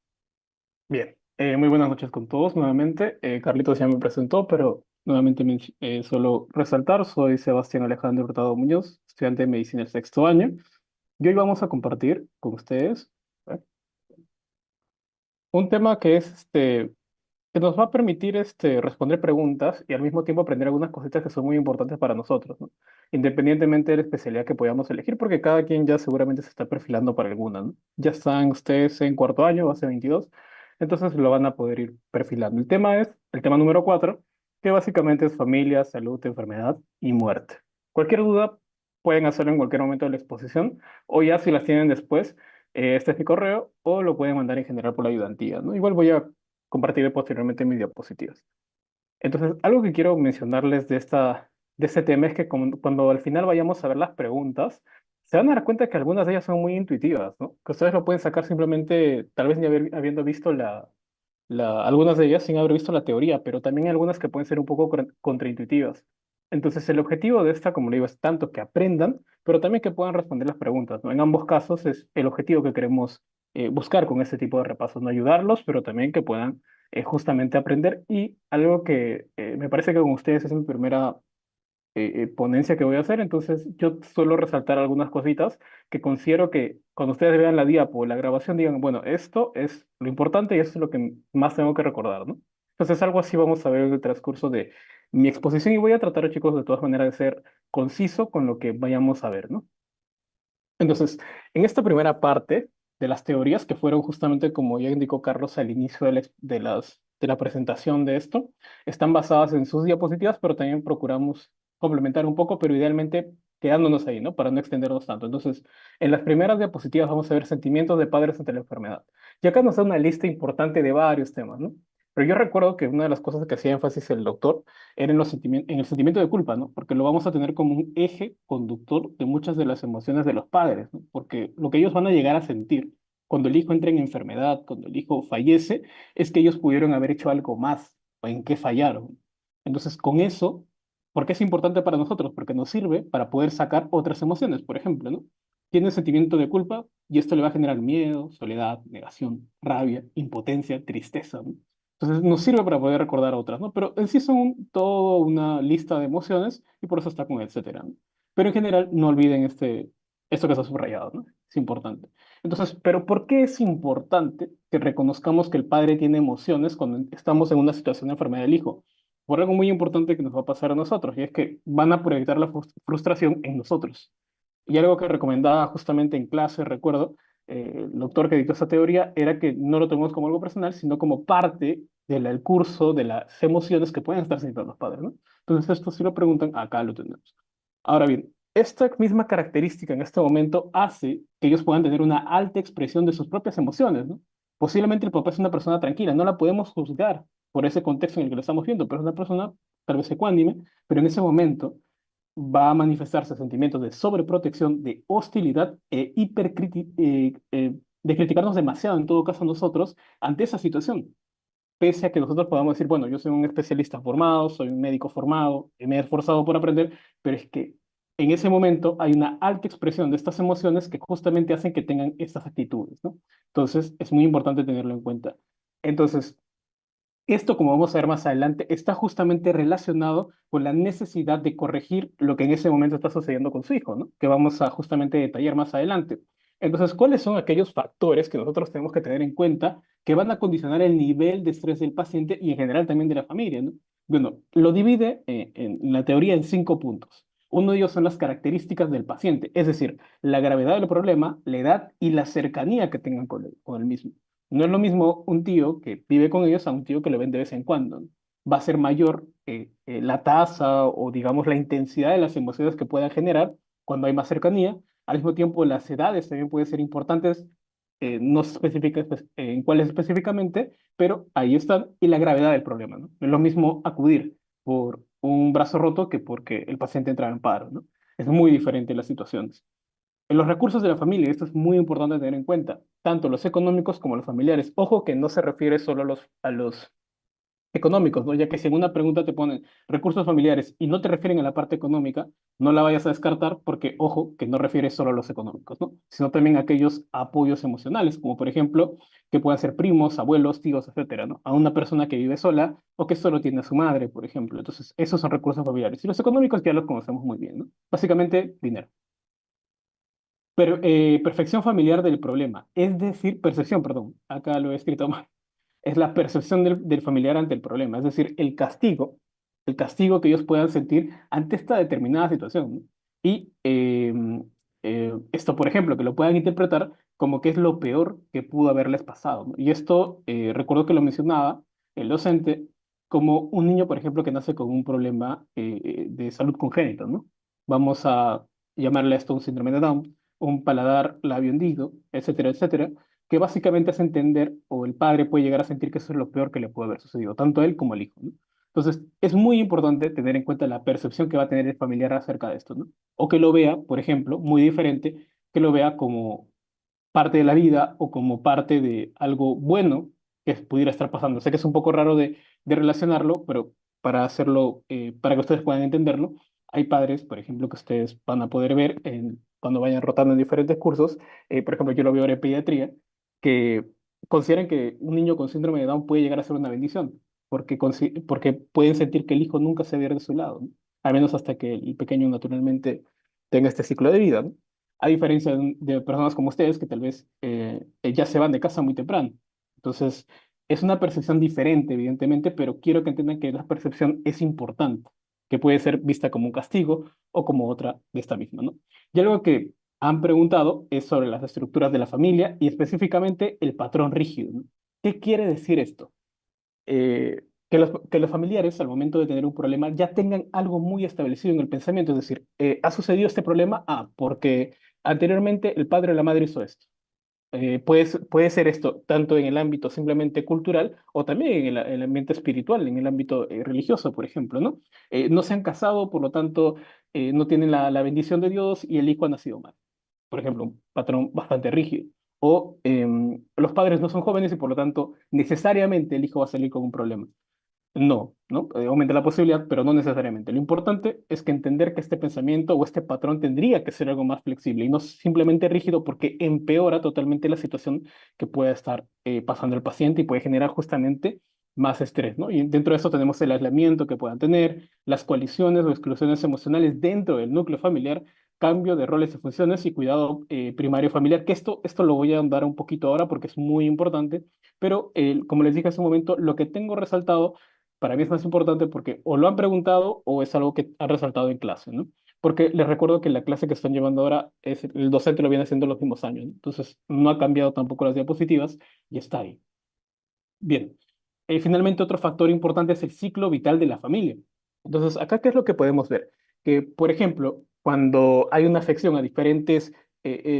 bien. Muy buenas noches con todos nuevamente. Carlitos ya me presentó, pero nuevamente solo resaltar, soy Sebastián Alejandro Hurtado Muñoz, estudiante de medicina del sexto año. Y hoy vamos a compartir con ustedes ¿eh? Un tema que es que nos va a permitir responder preguntas y al mismo tiempo aprender algunas cositas que son muy importantes para nosotros, ¿no? Independientemente de la especialidad que podamos elegir, porque cada quien ya seguramente se está perfilando para alguna, ¿no? Ya están ustedes en cuarto año, base 22, entonces lo van a poder ir perfilando. El tema número 4, que básicamente es familia, salud, enfermedad y muerte. Cualquier duda pueden hacerlo en cualquier momento de la exposición o ya si las tienen después, este es mi correo o lo pueden mandar en general por la ayudantía, ¿no? Igual voy a compartiré posteriormente mis diapositivas. Entonces, algo que quiero mencionarles de este tema es que cuando al final vayamos a ver las preguntas, se van a dar cuenta que algunas de ellas son muy intuitivas, ¿no? Que ustedes lo pueden sacar simplemente, tal vez ni habiendo visto algunas de ellas sin haber visto la teoría, pero también hay algunas que pueden ser un poco contraintuitivas. Entonces, el objetivo de esta, como le digo, es tanto que aprendan, pero también que puedan responder las preguntas, ¿no? En ambos casos es el objetivo que queremos buscar con este tipo de repasos, no ayudarlos, pero también que puedan justamente aprender. Y algo que me parece que con ustedes es mi primera ponencia que voy a hacer, entonces yo suelo resaltar algunas cositas que considero que cuando ustedes vean la diapo o la grabación digan, bueno, esto es lo importante y esto es lo que más tengo que recordar, ¿no? Entonces algo así vamos a ver en el transcurso de mi exposición y voy a tratar, chicos, de todas maneras de ser conciso con lo que vayamos a ver, ¿no? Entonces, en esta primera parte de las teorías, que fueron justamente como ya indicó Carlos al inicio de la presentación de esto, están basadas en sus diapositivas, pero también procuramos complementar un poco, pero idealmente quedándonos ahí, ¿no? Para no extendernos tanto. Entonces, en las primeras diapositivas vamos a ver sentimientos de padres ante la enfermedad. Y acá nos da una lista importante de varios temas, ¿no? Pero yo recuerdo que una de las cosas que hacía énfasis el doctor era en el sentimiento de culpa, ¿no? Porque lo vamos a tener como un eje conductor de muchas de las emociones de los padres, ¿no? Porque lo que ellos van a llegar a sentir cuando el hijo entra en enfermedad, cuando el hijo fallece, es que ellos pudieron haber hecho algo más o en qué fallaron. Entonces, con eso, ¿por qué es importante para nosotros? Porque nos sirve para poder sacar otras emociones, por ejemplo, ¿no? Tiene sentimiento de culpa y esto le va a generar miedo, soledad, negación, rabia, impotencia, tristeza, ¿no? Entonces nos sirve para poder recordar otras, ¿no? Pero en sí son toda una lista de emociones y por eso está con etcétera, ¿no? Pero en general no olviden esto que está subrayado, ¿no? Es importante. Entonces, ¿pero por qué es importante que reconozcamos que el padre tiene emociones cuando estamos en una situación de enfermedad del hijo? Por algo muy importante que nos va a pasar a nosotros, y es que van a proyectar la frustración en nosotros. Y algo que recomendaba justamente en clase, recuerdo, el doctor que dictó esa teoría, era que no lo tomemos como algo personal, sino como parte del curso de las emociones que pueden estar sintiendo los padres, ¿no? Entonces, esto si lo preguntan, acá lo tenemos. Ahora bien, esta misma característica en este momento hace que ellos puedan tener una alta expresión de sus propias emociones, ¿no? Posiblemente el papá es una persona tranquila, no la podemos juzgar por ese contexto en el que lo estamos viendo, pero es una persona tal vez ecuánime, pero en ese momento va a manifestarse sentimientos de sobreprotección, de hostilidad de criticarnos demasiado, en todo caso nosotros, ante esa situación. Pese a que nosotros podamos decir, bueno, yo soy un especialista formado, soy un médico formado, me he esforzado por aprender, pero es que en ese momento hay una alta expresión de estas emociones que justamente hacen que tengan estas actitudes, ¿no? Entonces, es muy importante tenerlo en cuenta. Entonces, esto, como vamos a ver más adelante, está justamente relacionado con la necesidad de corregir lo que en ese momento está sucediendo con su hijo, ¿no? Que vamos a justamente detallar más adelante. Entonces, ¿cuáles son aquellos factores que nosotros tenemos que tener en cuenta que van a condicionar el nivel de estrés del paciente y en general también de la familia, ¿no? Bueno, lo divide en la teoría en 5 puntos. Uno de ellos son las características del paciente, es decir, la gravedad del problema, la edad y la cercanía que tengan con el mismo. No es lo mismo un tío que vive con ellos a un tío que lo ven de vez en cuando, ¿no? Va a ser mayor la tasa o digamos la intensidad de las emociones que puedan generar cuando hay más cercanía. Al mismo tiempo, las edades también pueden ser importantes, no se especifica en cuáles específicamente, pero ahí están, y la gravedad del problema, ¿no? No es lo mismo acudir por un brazo roto que porque el paciente entra en paro, ¿no? Es muy diferente las situaciones. En los recursos de la familia, esto es muy importante tener en cuenta, tanto los económicos como los familiares. Ojo que no se refiere solo a los económicos, ¿no? Ya que si en una pregunta te ponen recursos familiares y no te refieren a la parte económica, no la vayas a descartar porque, ojo, que no refiere solo a los económicos, ¿no? Sino también a aquellos apoyos emocionales, como por ejemplo, que puedan ser primos, abuelos, tíos, etcétera, ¿no? A una persona que vive sola o que solo tiene a su madre, por ejemplo. Entonces, esos son recursos familiares. Y los económicos ya los conocemos muy bien, ¿no? Básicamente, dinero. Pero, perfección familiar del problema, es decir, percepción, perdón, acá lo he escrito mal, es la percepción del familiar ante el problema, es decir, el castigo que ellos puedan sentir ante esta determinada situación, ¿no? Y esto, por ejemplo, que lo puedan interpretar como que es lo peor que pudo haberles pasado, ¿no? Y esto, recuerdo que lo mencionaba el docente como un niño, por ejemplo, que nace con un problema de salud congénito, ¿no? Vamos a llamarle a esto un síndrome de Down, un paladar labio hendido, etcétera, etcétera, que básicamente hace entender, o el padre puede llegar a sentir que eso es lo peor que le puede haber sucedido, tanto a él como al hijo, ¿no? Entonces, es muy importante tener en cuenta la percepción que va a tener el familiar acerca de esto, ¿no? O que lo vea, por ejemplo, muy diferente, que lo vea como parte de la vida o como parte de algo bueno que pudiera estar pasando. Sé que es un poco raro de relacionarlo, pero para hacerlo, para que ustedes puedan entenderlo, hay padres, por ejemplo, que ustedes van a poder ver cuando vayan rotando en diferentes cursos. Por ejemplo, yo lo veo ahora en pediatría, que consideran que un niño con síndrome de Down puede llegar a ser una bendición, porque pueden sentir que el hijo nunca se va a ir de su lado, ¿no? Al menos hasta que el pequeño naturalmente tenga este ciclo de vida, ¿no? A diferencia de personas como ustedes que tal vez ya se van de casa muy temprano. Entonces, es una percepción diferente, evidentemente, pero quiero que entiendan que la percepción es importante, que puede ser vista como un castigo o como otra de esta misma, ¿no? Y algo que han preguntado es sobre las estructuras de la familia y específicamente el patrón rígido, ¿no? ¿Qué quiere decir esto? Que los familiares al momento de tener un problema ya tengan algo muy establecido en el pensamiento, es decir, ha sucedido este problema, porque anteriormente el padre o la madre hizo esto. Puede ser esto tanto en el ámbito simplemente cultural o también en el ambiente espiritual, en el ámbito religioso, por ejemplo, ¿no? No se han casado, por lo tanto, no tienen la bendición de Dios y el hijo ha nacido mal, por ejemplo, un patrón bastante rígido. O los padres no son jóvenes y por lo tanto necesariamente el hijo va a salir con un problema. No, ¿no? Aumenta la posibilidad, pero no necesariamente. Lo importante es que entender que este pensamiento o este patrón tendría que ser algo más flexible y no simplemente rígido porque empeora totalmente la situación que pueda estar pasando el paciente y puede generar justamente más estrés, ¿no? Y dentro de eso tenemos el aislamiento que puedan tener, las coaliciones o exclusiones emocionales dentro del núcleo familiar, cambio de roles y funciones y cuidado primario familiar, que esto lo voy a andar un poquito ahora porque es muy importante, pero como les dije hace un momento, lo que tengo resaltado para mí es más importante porque o lo han preguntado o es algo que han resaltado en clase, ¿no? Porque les recuerdo que la clase que están llevando ahora, el docente lo viene haciendo los mismos años, ¿no? Entonces no ha cambiado tampoco las diapositivas y está ahí. Bien, finalmente otro factor importante es el ciclo vital de la familia. Entonces, acá, ¿qué es lo que podemos ver? Que, por ejemplo, cuando hay una afección a diferentes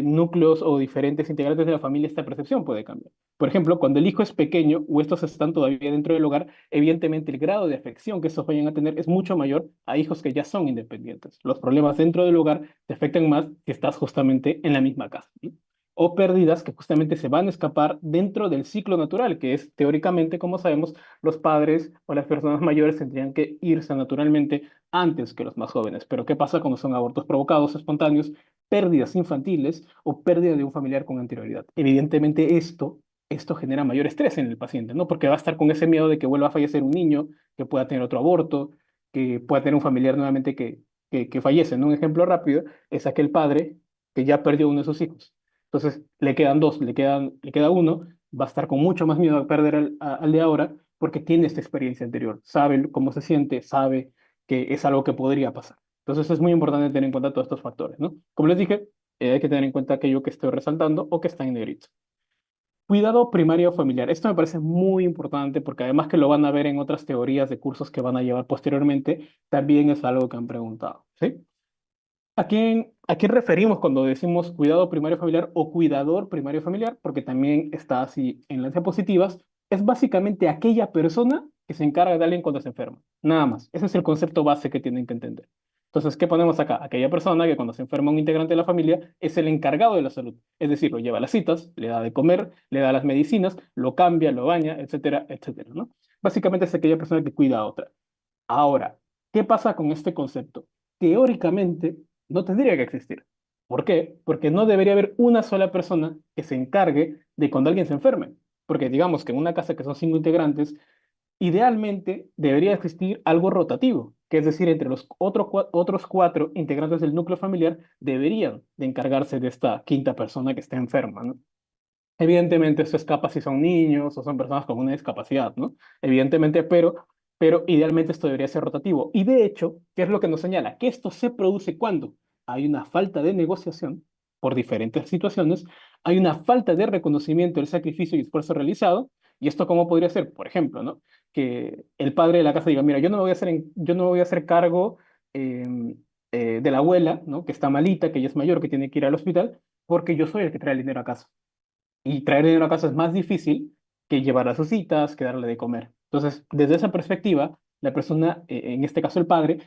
núcleos o diferentes integrantes de la familia, esta percepción puede cambiar. Por ejemplo, cuando el hijo es pequeño o estos están todavía dentro del hogar, evidentemente el grado de afección que estos vayan a tener es mucho mayor a hijos que ya son independientes. Los problemas dentro del hogar te afectan más si estás justamente en la misma casa, ¿no? O pérdidas que justamente se van a escapar dentro del ciclo natural, que es teóricamente, como sabemos, los padres o las personas mayores tendrían que irse naturalmente antes que los más jóvenes. Pero ¿qué pasa cuando son abortos provocados, espontáneos, pérdidas infantiles o pérdida de un familiar con anterioridad? Evidentemente esto genera mayor estrés en el paciente, ¿no? Porque va a estar con ese miedo de que vuelva a fallecer un niño, que pueda tener otro aborto, que pueda tener un familiar nuevamente que fallece, ¿no? Un ejemplo rápido es aquel padre que ya perdió uno de sus hijos. Entonces le quedan dos, le queda uno, va a estar con mucho más miedo a perder al de ahora porque tiene esta experiencia anterior, sabe cómo se siente, sabe que es algo que podría pasar. Entonces es muy importante tener en cuenta todos estos factores, ¿no? Como les dije, hay que tener en cuenta aquello que estoy resaltando o que está en negrito. Cuidado primario familiar. Esto me parece muy importante porque además que lo van a ver en otras teorías de cursos que van a llevar posteriormente, también es algo que han preguntado, ¿sí? ¿A quién referimos cuando decimos cuidado primario familiar o cuidador primario familiar? Porque también está así en las diapositivas. Es básicamente aquella persona que se encarga de alguien cuando se enferma. Nada más. Ese es el concepto base que tienen que entender. Entonces, ¿qué ponemos acá? Aquella persona que cuando se enferma un integrante de la familia es el encargado de la salud. Es decir, lo lleva a las citas, le da de comer, le da las medicinas, lo cambia, lo baña, etcétera, etcétera, ¿no? Básicamente es aquella persona que cuida a otra. Ahora, ¿qué pasa con este concepto? Teóricamente no tendría que existir. ¿Por qué? Porque no debería haber una sola persona que se encargue de cuando alguien se enferme. Porque digamos que en una casa que son 5 integrantes, idealmente debería existir algo rotativo. que es decir, entre los otros cuatro integrantes del núcleo familiar deberían de encargarse de esta quinta persona que está enferma, ¿no? Evidentemente esto escapa si son niños o son personas con una discapacidad, ¿no? Evidentemente, pero idealmente esto debería ser rotativo. Y de hecho, ¿qué es lo que nos señala? Que esto se produce cuando hay una falta de negociación por diferentes situaciones, hay una falta de reconocimiento del sacrificio y esfuerzo realizado, y esto cómo podría ser, por ejemplo, ¿no? Que el padre de la casa diga, mira, yo no me voy a yo no me voy a hacer cargo em, de la abuela, ¿no? Que está malita, que ella es mayor, que tiene que ir al hospital, porque yo soy el que trae el dinero a casa. Y traer dinero a casa es más difícil que llevar a sus citas, que darle de comer. Entonces, desde esa perspectiva, la persona, en este caso el padre,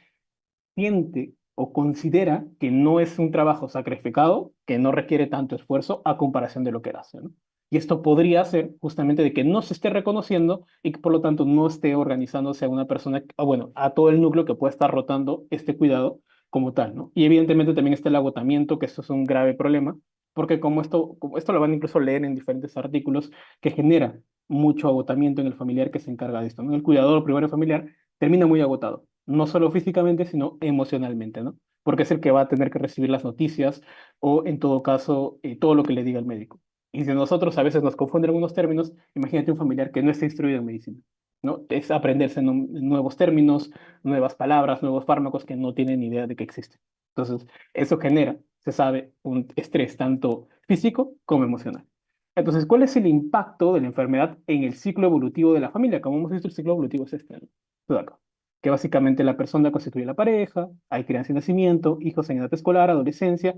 siente o considera que no es un trabajo sacrificado, que no requiere tanto esfuerzo a comparación de lo que él hace, ¿no? Y esto podría ser justamente de que no se esté reconociendo y que por lo tanto no esté organizándose a una persona, o bueno, a todo el núcleo que pueda estar rotando este cuidado como tal, ¿no? Y evidentemente también está el agotamiento, que esto es un grave problema, porque como esto lo van incluso a leer en diferentes artículos, que genera mucho agotamiento en el familiar que se encarga de esto, ¿no? El cuidador primario familiar termina muy agotado, no solo físicamente, sino emocionalmente, ¿no? Porque es el que va a tener que recibir las noticias o, en todo caso, todo lo que le diga el médico. Y si nosotros a veces nos confunden algunos términos, imagínate un familiar que no está instruido en medicina, ¿no? Es aprenderse nuevos términos, nuevas palabras, nuevos fármacos que no tienen ni idea de que existen. Entonces, eso genera, se sabe, un estrés tanto físico como emocional. Entonces, ¿cuál es el impacto de la enfermedad en el ciclo evolutivo de la familia? Como hemos visto, el ciclo evolutivo es este, ¿no? Todo acá. Que básicamente la persona constituye la pareja, hay crianza y nacimiento, hijos en edad escolar, adolescencia,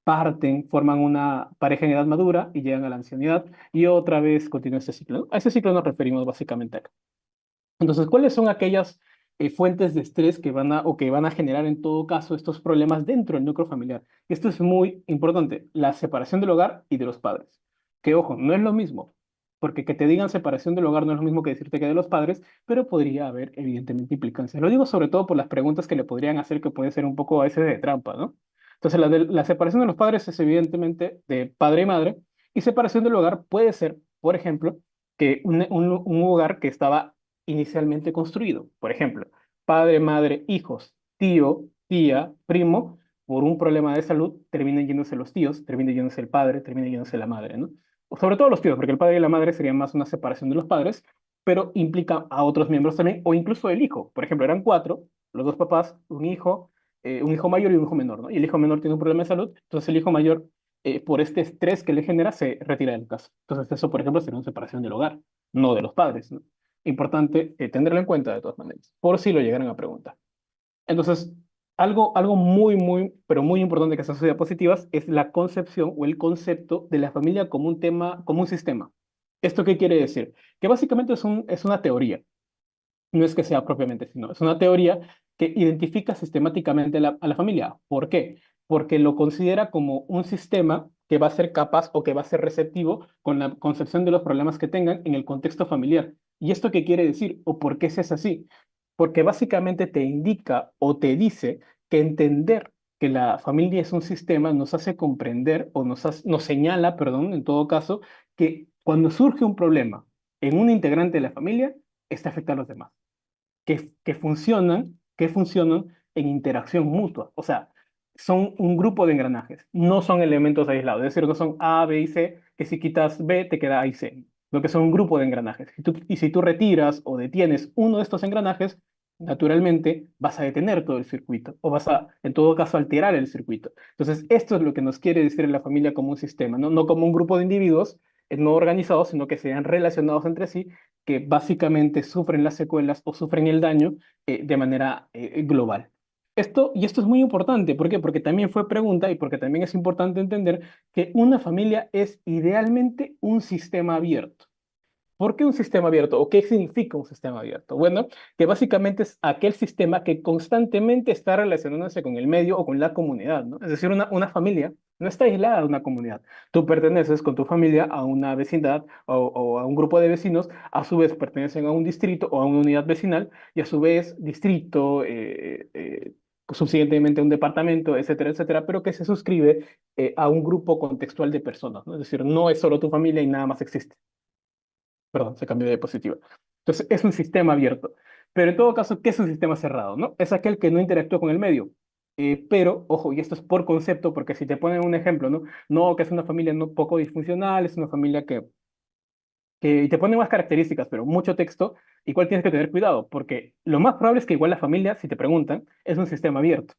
parten, forman una pareja en edad madura y llegan a la ancianidad y otra vez continúa este ciclo, ¿no? A ese ciclo nos referimos básicamente acá. Entonces, ¿cuáles son aquellas fuentes de estrés que van a generar en todo caso estos problemas dentro del núcleo familiar? Y esto es muy importante, la separación del hogar y de los padres. Que ojo, no es lo mismo, porque que te digan separación del hogar no es lo mismo que decirte que de los padres, pero podría haber evidentemente implicancias. Lo digo sobre todo por las preguntas que le podrían hacer, que puede ser un poco a veces de trampa, ¿no? Entonces, la separación de los padres es evidentemente de padre y madre, y separación del hogar puede ser, por ejemplo, que un hogar que estaba inicialmente construido. Por ejemplo, padre, madre, hijos, tío, tía, primo, por un problema de salud, terminan yéndose los tíos, termina yéndose el padre, termina yéndose la madre, ¿no? O sobre todo los tíos, porque el padre y la madre serían más una separación de los padres, pero implica a otros miembros también, o incluso el hijo. Por ejemplo, eran cuatro, los dos papás, un hijo mayor y un hijo menor, ¿no? Y el hijo menor tiene un problema de salud, entonces el hijo mayor, por este estrés que le genera, se retira de la casa. Entonces eso, por ejemplo, sería una separación del hogar, no de los padres, ¿no? Importante tenerlo en cuenta de todas maneras, por si lo llegaran a preguntar. Entonces, algo pero muy importante que está en sus diapositivas es la concepción o el concepto de la familia como un tema, como un sistema. ¿Esto qué quiere decir? Que básicamente es una teoría, no es que sea propiamente, sino es una teoría que identifica sistemáticamente a la familia. ¿Por qué? Porque lo considera como un sistema que va a ser capaz o que va a ser receptivo con la concepción de los problemas que tengan en el contexto familiar. ¿Y esto qué quiere decir? ¿O por qué es así? Porque básicamente te indica o te dice que entender que la familia es un sistema nos hace comprender o nos señala, perdón, en todo caso, que cuando surge un problema en un integrante de la familia, este afecta a los demás que funcionan en interacción mutua. O sea, son un grupo de engranajes, no son elementos aislados. Es decir, no son A, B y C, que si quitas B te queda A y C. Lo que son un grupo de engranajes. Y si tú retiras o detienes uno de estos engranajes, naturalmente vas a detener todo el circuito o vas a, en todo caso, alterar el circuito. Entonces, esto es lo que nos quiere decir la familia como un sistema, no como un grupo de individuos no organizados, sino que sean relacionados entre sí que básicamente sufren las secuelas o sufren el daño de manera global. Y esto es muy importante, ¿por qué? Porque también fue pregunta y porque también es importante entender que una familia es idealmente un sistema abierto. ¿Por qué un sistema abierto? ¿O qué significa un sistema abierto? Bueno, que básicamente es aquel sistema que constantemente está relacionándose con el medio o con la comunidad, ¿no? Es decir, una familia no está aislada de una comunidad. Tú perteneces con tu familia a una vecindad o a un grupo de vecinos, a su vez pertenecen a un distrito o a una unidad vecinal y a su vez distrito, subsiguientemente a un departamento, etcétera, etcétera, pero que se suscribe a un grupo contextual de personas, ¿no? Es decir, no es solo tu familia y nada más existe. Perdón, se cambió de diapositiva. Entonces, es un sistema abierto. Pero en todo caso, ¿qué es un sistema cerrado, no? Es aquel que no interactúa con el medio. Pero, ojo, y esto es por concepto, porque si te ponen un ejemplo, ¿no? No, que es una familia no poco disfuncional, es una familia que y te ponen más características, pero mucho texto, igual tienes que tener cuidado, porque lo más probable es que igual la familia, si te preguntan, es un sistema abierto.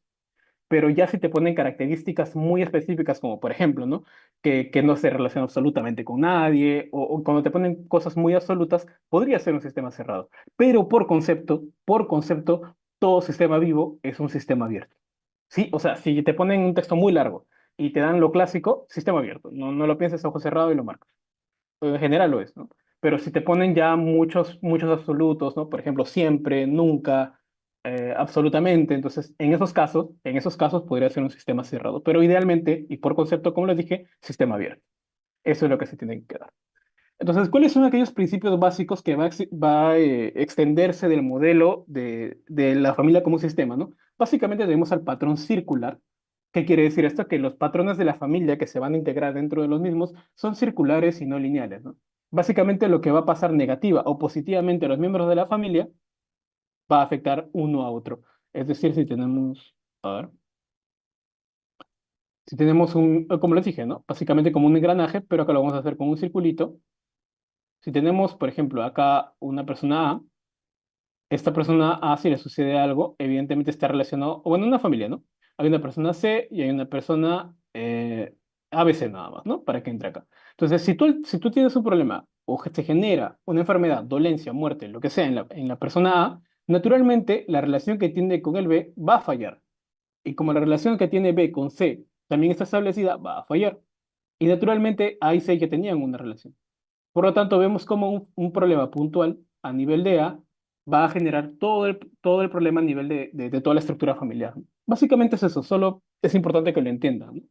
Pero ya si te ponen características muy específicas, como por ejemplo, ¿no? Que no se relaciona absolutamente con nadie, o cuando te ponen cosas muy absolutas, podría ser un sistema cerrado. Pero por concepto, todo sistema vivo es un sistema abierto. Sí, o sea, si te ponen un texto muy largo y te dan lo clásico, sistema abierto. No, no lo pienses a ojo cerrado y lo marcas. En general lo es, ¿no? Pero si te ponen ya muchos absolutos, ¿no? Por ejemplo, siempre, nunca, absolutamente, entonces en esos casos podría ser un sistema cerrado, pero idealmente, y por concepto, como les dije, sistema abierto. Eso es lo que se tiene que quedar. Entonces, ¿cuáles son aquellos principios básicos que va a extenderse del modelo de la familia como un sistema, ¿no? Básicamente tenemos al patrón circular. ¿Qué quiere decir esto? Que los patrones de la familia que se van a integrar dentro de los mismos son circulares y no lineales, ¿no? Básicamente lo que va a pasar negativa o positivamente a los miembros de la familia va a afectar uno a otro. Es decir, a ver, si tenemos como les dije, ¿no? Básicamente como un engranaje, pero acá lo vamos a hacer con un circulito. Si tenemos, por ejemplo, acá una persona A, esta persona A, si le sucede algo, evidentemente está relacionado, o bueno, una familia, ¿no? Hay una persona C y hay una persona ABC nada más, ¿no? Para que entre acá. Entonces, si tú tienes un problema o que se genera una enfermedad, dolencia, muerte, lo que sea en la persona A, naturalmente la relación que tiene con el B va a fallar. Y como la relación que tiene B con C también está establecida, va a fallar. Y naturalmente A y C ya tenían una relación. Por lo tanto, vemos como un problema puntual a nivel de A va a generar todo el problema a nivel de toda la estructura familiar. Básicamente es eso, solo es importante que lo entiendan, ¿no?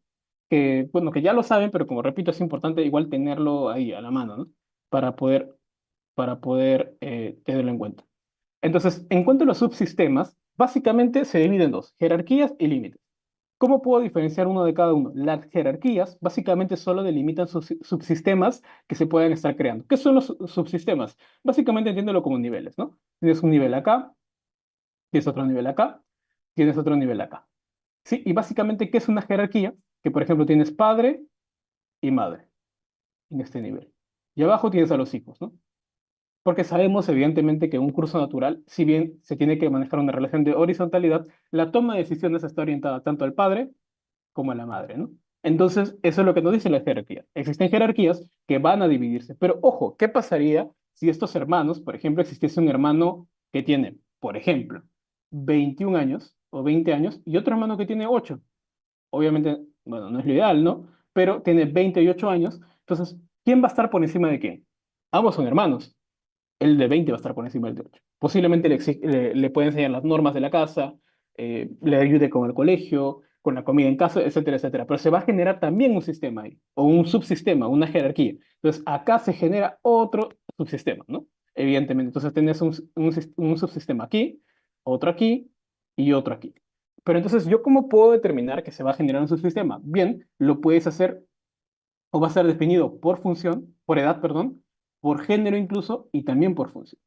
Que, bueno, que ya lo saben, pero como repito, es importante igual tenerlo ahí a la mano, ¿no? Para poder, para poder tenerlo en cuenta. Entonces, en cuanto a los subsistemas, básicamente se dividen en dos, jerarquías y límites. ¿Cómo puedo diferenciar uno de cada uno? Las jerarquías básicamente solo delimitan subsistemas que se pueden estar creando. ¿Qué son los subsistemas? Básicamente entiéndelo como niveles, ¿no? Tienes un nivel acá, tienes otro nivel acá, tienes otro nivel acá. ¿Sí? Y básicamente, ¿qué es una jerarquía? Que, por ejemplo, tienes padre y madre en este nivel. Y abajo tienes a los hijos, ¿no? Porque sabemos, evidentemente, que en un curso natural, si bien se tiene que manejar una relación de horizontalidad, la toma de decisiones está orientada tanto al padre como a la madre, ¿no? Entonces, eso es lo que nos dice la jerarquía. Existen jerarquías que van a dividirse, pero ojo, ¿qué pasaría si estos hermanos, por ejemplo, existiese un hermano que tiene, por ejemplo, 21 años o 20 años y otro hermano que tiene 8? Obviamente, bueno, no es lo ideal, ¿no? Pero tiene 28 años, entonces, ¿quién va a estar por encima de quién? Ambos son hermanos. El de 20 va a estar por encima del de 8. Posiblemente le puede enseñar las normas de la casa, le ayude con el colegio, con la comida en casa, etcétera, etcétera. Pero se va a generar también un sistema ahí, o un subsistema, una jerarquía. Entonces, acá se genera otro subsistema, ¿no? Evidentemente. Entonces, tenés un subsistema aquí, otro aquí y otro aquí. Pero entonces, ¿yo cómo puedo determinar que se va a generar un subsistema? Bien, lo puedes hacer o va a ser definido por función, por edad, perdón, por género incluso y también por función.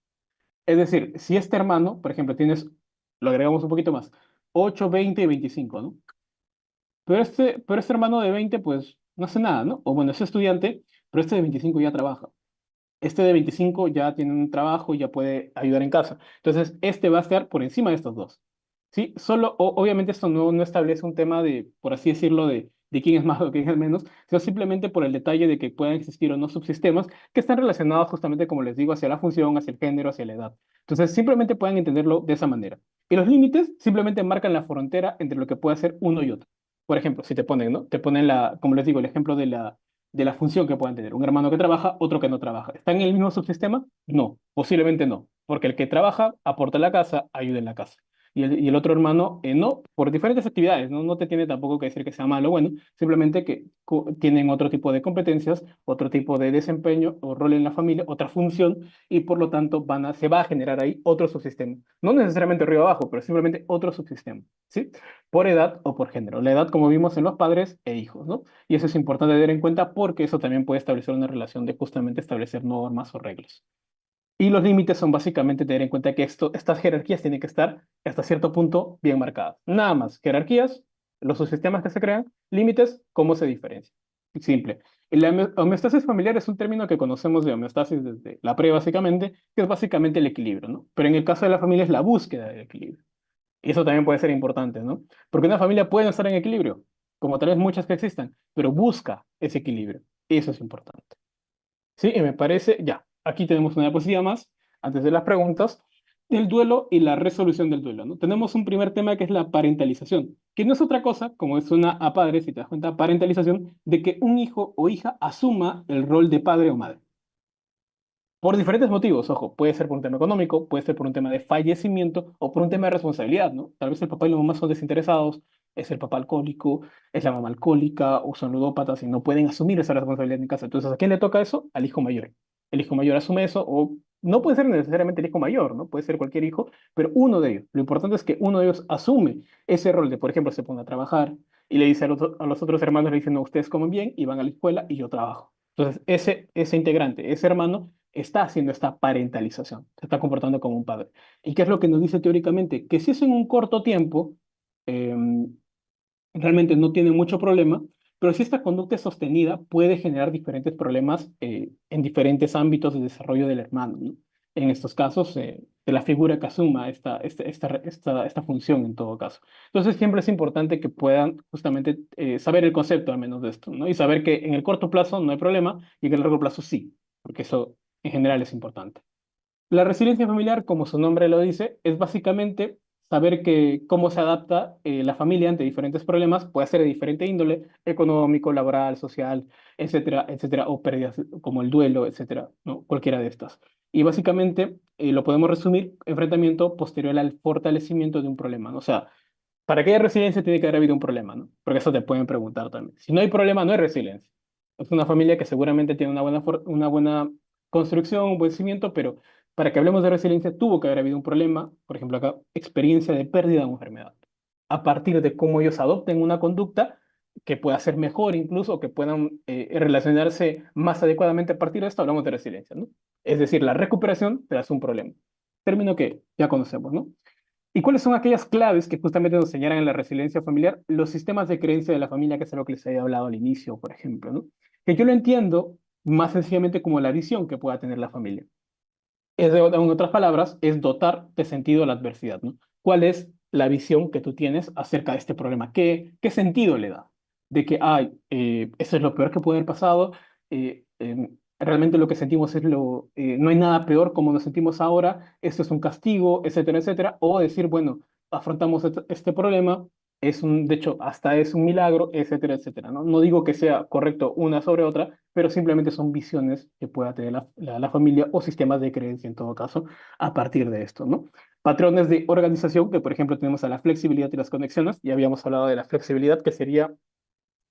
Es decir, si este hermano, por ejemplo, lo agregamos un poquito más, 8, 20 y 25, ¿no? Pero este hermano de 20, pues, no hace nada, ¿no? O bueno, es estudiante, pero este de 25 ya trabaja. Este de 25 ya tiene un trabajo y ya puede ayudar en casa. Entonces, este va a estar por encima de estos dos. ¿Sí? Solo, obviamente esto no establece un tema de, por así decirlo, de quién es más o quién es menos, sino simplemente por el detalle de que puedan existir o no subsistemas que están relacionados justamente, como les digo, hacia la función, hacia el género, hacia la edad. Entonces, simplemente pueden entenderlo de esa manera. Y los límites simplemente marcan la frontera entre lo que puede ser uno y otro. Por ejemplo, si te ponen, ¿no? Te ponen como les digo, el ejemplo de la función que puedan tener. Un hermano que trabaja, otro que no trabaja. ¿Están en el mismo subsistema? No, posiblemente no, porque el que trabaja aporta a la casa, ayuda en la casa. Y el otro hermano, no, por diferentes actividades, ¿no? No te tiene tampoco que decir que sea malo o bueno, simplemente que tienen otro tipo de competencias, otro tipo de desempeño o rol en la familia, otra función, y por lo tanto se va a generar ahí otro subsistema. No necesariamente arriba abajo, pero simplemente otro subsistema, ¿sí? Por edad o por género. La edad, como vimos en los padres e hijos, ¿no? Y eso es importante tener en cuenta porque eso también puede establecer una relación de justamente establecer normas o reglas. Y los límites son básicamente tener en cuenta que estas jerarquías tienen que estar hasta cierto punto bien marcadas. Nada más, jerarquías, los subsistemas que se crean, límites, cómo se diferencian. Simple. Y la homeostasis familiar es un término que conocemos de homeostasis desde la pre, básicamente, que es básicamente el equilibrio, ¿no? Pero en el caso de la familia es la búsqueda del equilibrio. Y eso también puede ser importante, ¿no? Porque una familia puede no estar en equilibrio, como tal vez muchas que existan, pero busca ese equilibrio. Eso es importante. Sí, y me parece, ya, aquí tenemos una diapositiva más, antes de las preguntas, del duelo y la resolución del duelo, ¿no? Tenemos un primer tema que es la parentalización, que no es otra cosa, como es una a padre, si te das cuenta, parentalización, de que un hijo o hija asuma el rol de padre o madre. Por diferentes motivos, ojo, puede ser por un tema económico, puede ser por un tema de fallecimiento o por un tema de responsabilidad, ¿no? Tal vez el papá y la mamá son desinteresados, es el papá alcohólico, es la mamá alcohólica o son ludópatas y no pueden asumir esa responsabilidad en casa. Entonces, ¿a quién le toca eso? Al hijo mayor. El hijo mayor asume eso o no puede ser necesariamente el hijo mayor, ¿no? Puede ser cualquier hijo, pero uno de ellos. Lo importante es que uno de ellos asume ese rol de, por ejemplo, se pone a trabajar y le dice a los otros hermanos, le dicen, no, ustedes comen bien y van a la escuela y yo trabajo. Entonces, ese integrante, ese hermano, está haciendo esta parentalización, se está comportando como un padre. ¿Y qué es lo que nos dice teóricamente? Que si es en un corto tiempo, eh, realmente no tiene mucho problema, pero si esta conducta es sostenida, puede generar diferentes problemas en diferentes ámbitos de desarrollo del hermano, ¿no? En estos casos, de la figura que asuma esta función en todo caso. Entonces, siempre es importante que puedan justamente saber el concepto al menos de esto, ¿no? Y saber que en el corto plazo no hay problema y que en el largo plazo sí, porque eso en general es importante. La resiliencia familiar, como su nombre lo dice, es básicamente saber que cómo se adapta la familia ante diferentes problemas, puede ser de diferente índole, económico, laboral, social, etcétera, etcétera, o pérdidas como el duelo, etcétera, ¿no? Cualquiera de estas. Y básicamente lo podemos resumir, enfrentamiento posterior al fortalecimiento de un problema, ¿no? O sea, para que haya resiliencia tiene que haber habido un problema, ¿no? Porque eso te pueden preguntar también. Si no hay problema, no hay resiliencia. Es una familia que seguramente tiene una buena construcción, un buen cimiento, pero para que hablemos de resiliencia tuvo que haber habido un problema, por ejemplo acá, experiencia de pérdida o enfermedad. A partir de cómo ellos adopten una conducta que pueda ser mejor incluso, que puedan relacionarse más adecuadamente a partir de esto, hablamos de resiliencia, ¿no? Es decir, la recuperación tras un problema. Término que ya conocemos, ¿no? ¿Y cuáles son aquellas claves que justamente nos señalan en la resiliencia familiar? Los sistemas de creencia de la familia, que es lo que les había hablado al inicio, por ejemplo, ¿no? Que yo lo entiendo más sencillamente como la visión que pueda tener la familia. En otras palabras, es dotar de sentido a la adversidad, ¿no? ¿Cuál es la visión que tú tienes acerca de este problema? ¿Qué sentido le da? De que, ay, eso es lo peor que puede haber pasado, realmente lo que sentimos no hay nada peor como nos sentimos ahora, esto es un castigo, etcétera, etcétera, o decir, bueno, afrontamos este problema, de hecho, hasta es un milagro, etcétera, etcétera, ¿no? No digo que sea correcto una sobre otra, pero simplemente son visiones que pueda tener la familia o sistemas de creencia en todo caso a partir de esto, ¿no? Patrones de organización, que por ejemplo tenemos a la flexibilidad y las conexiones, ya habíamos hablado de la flexibilidad, que sería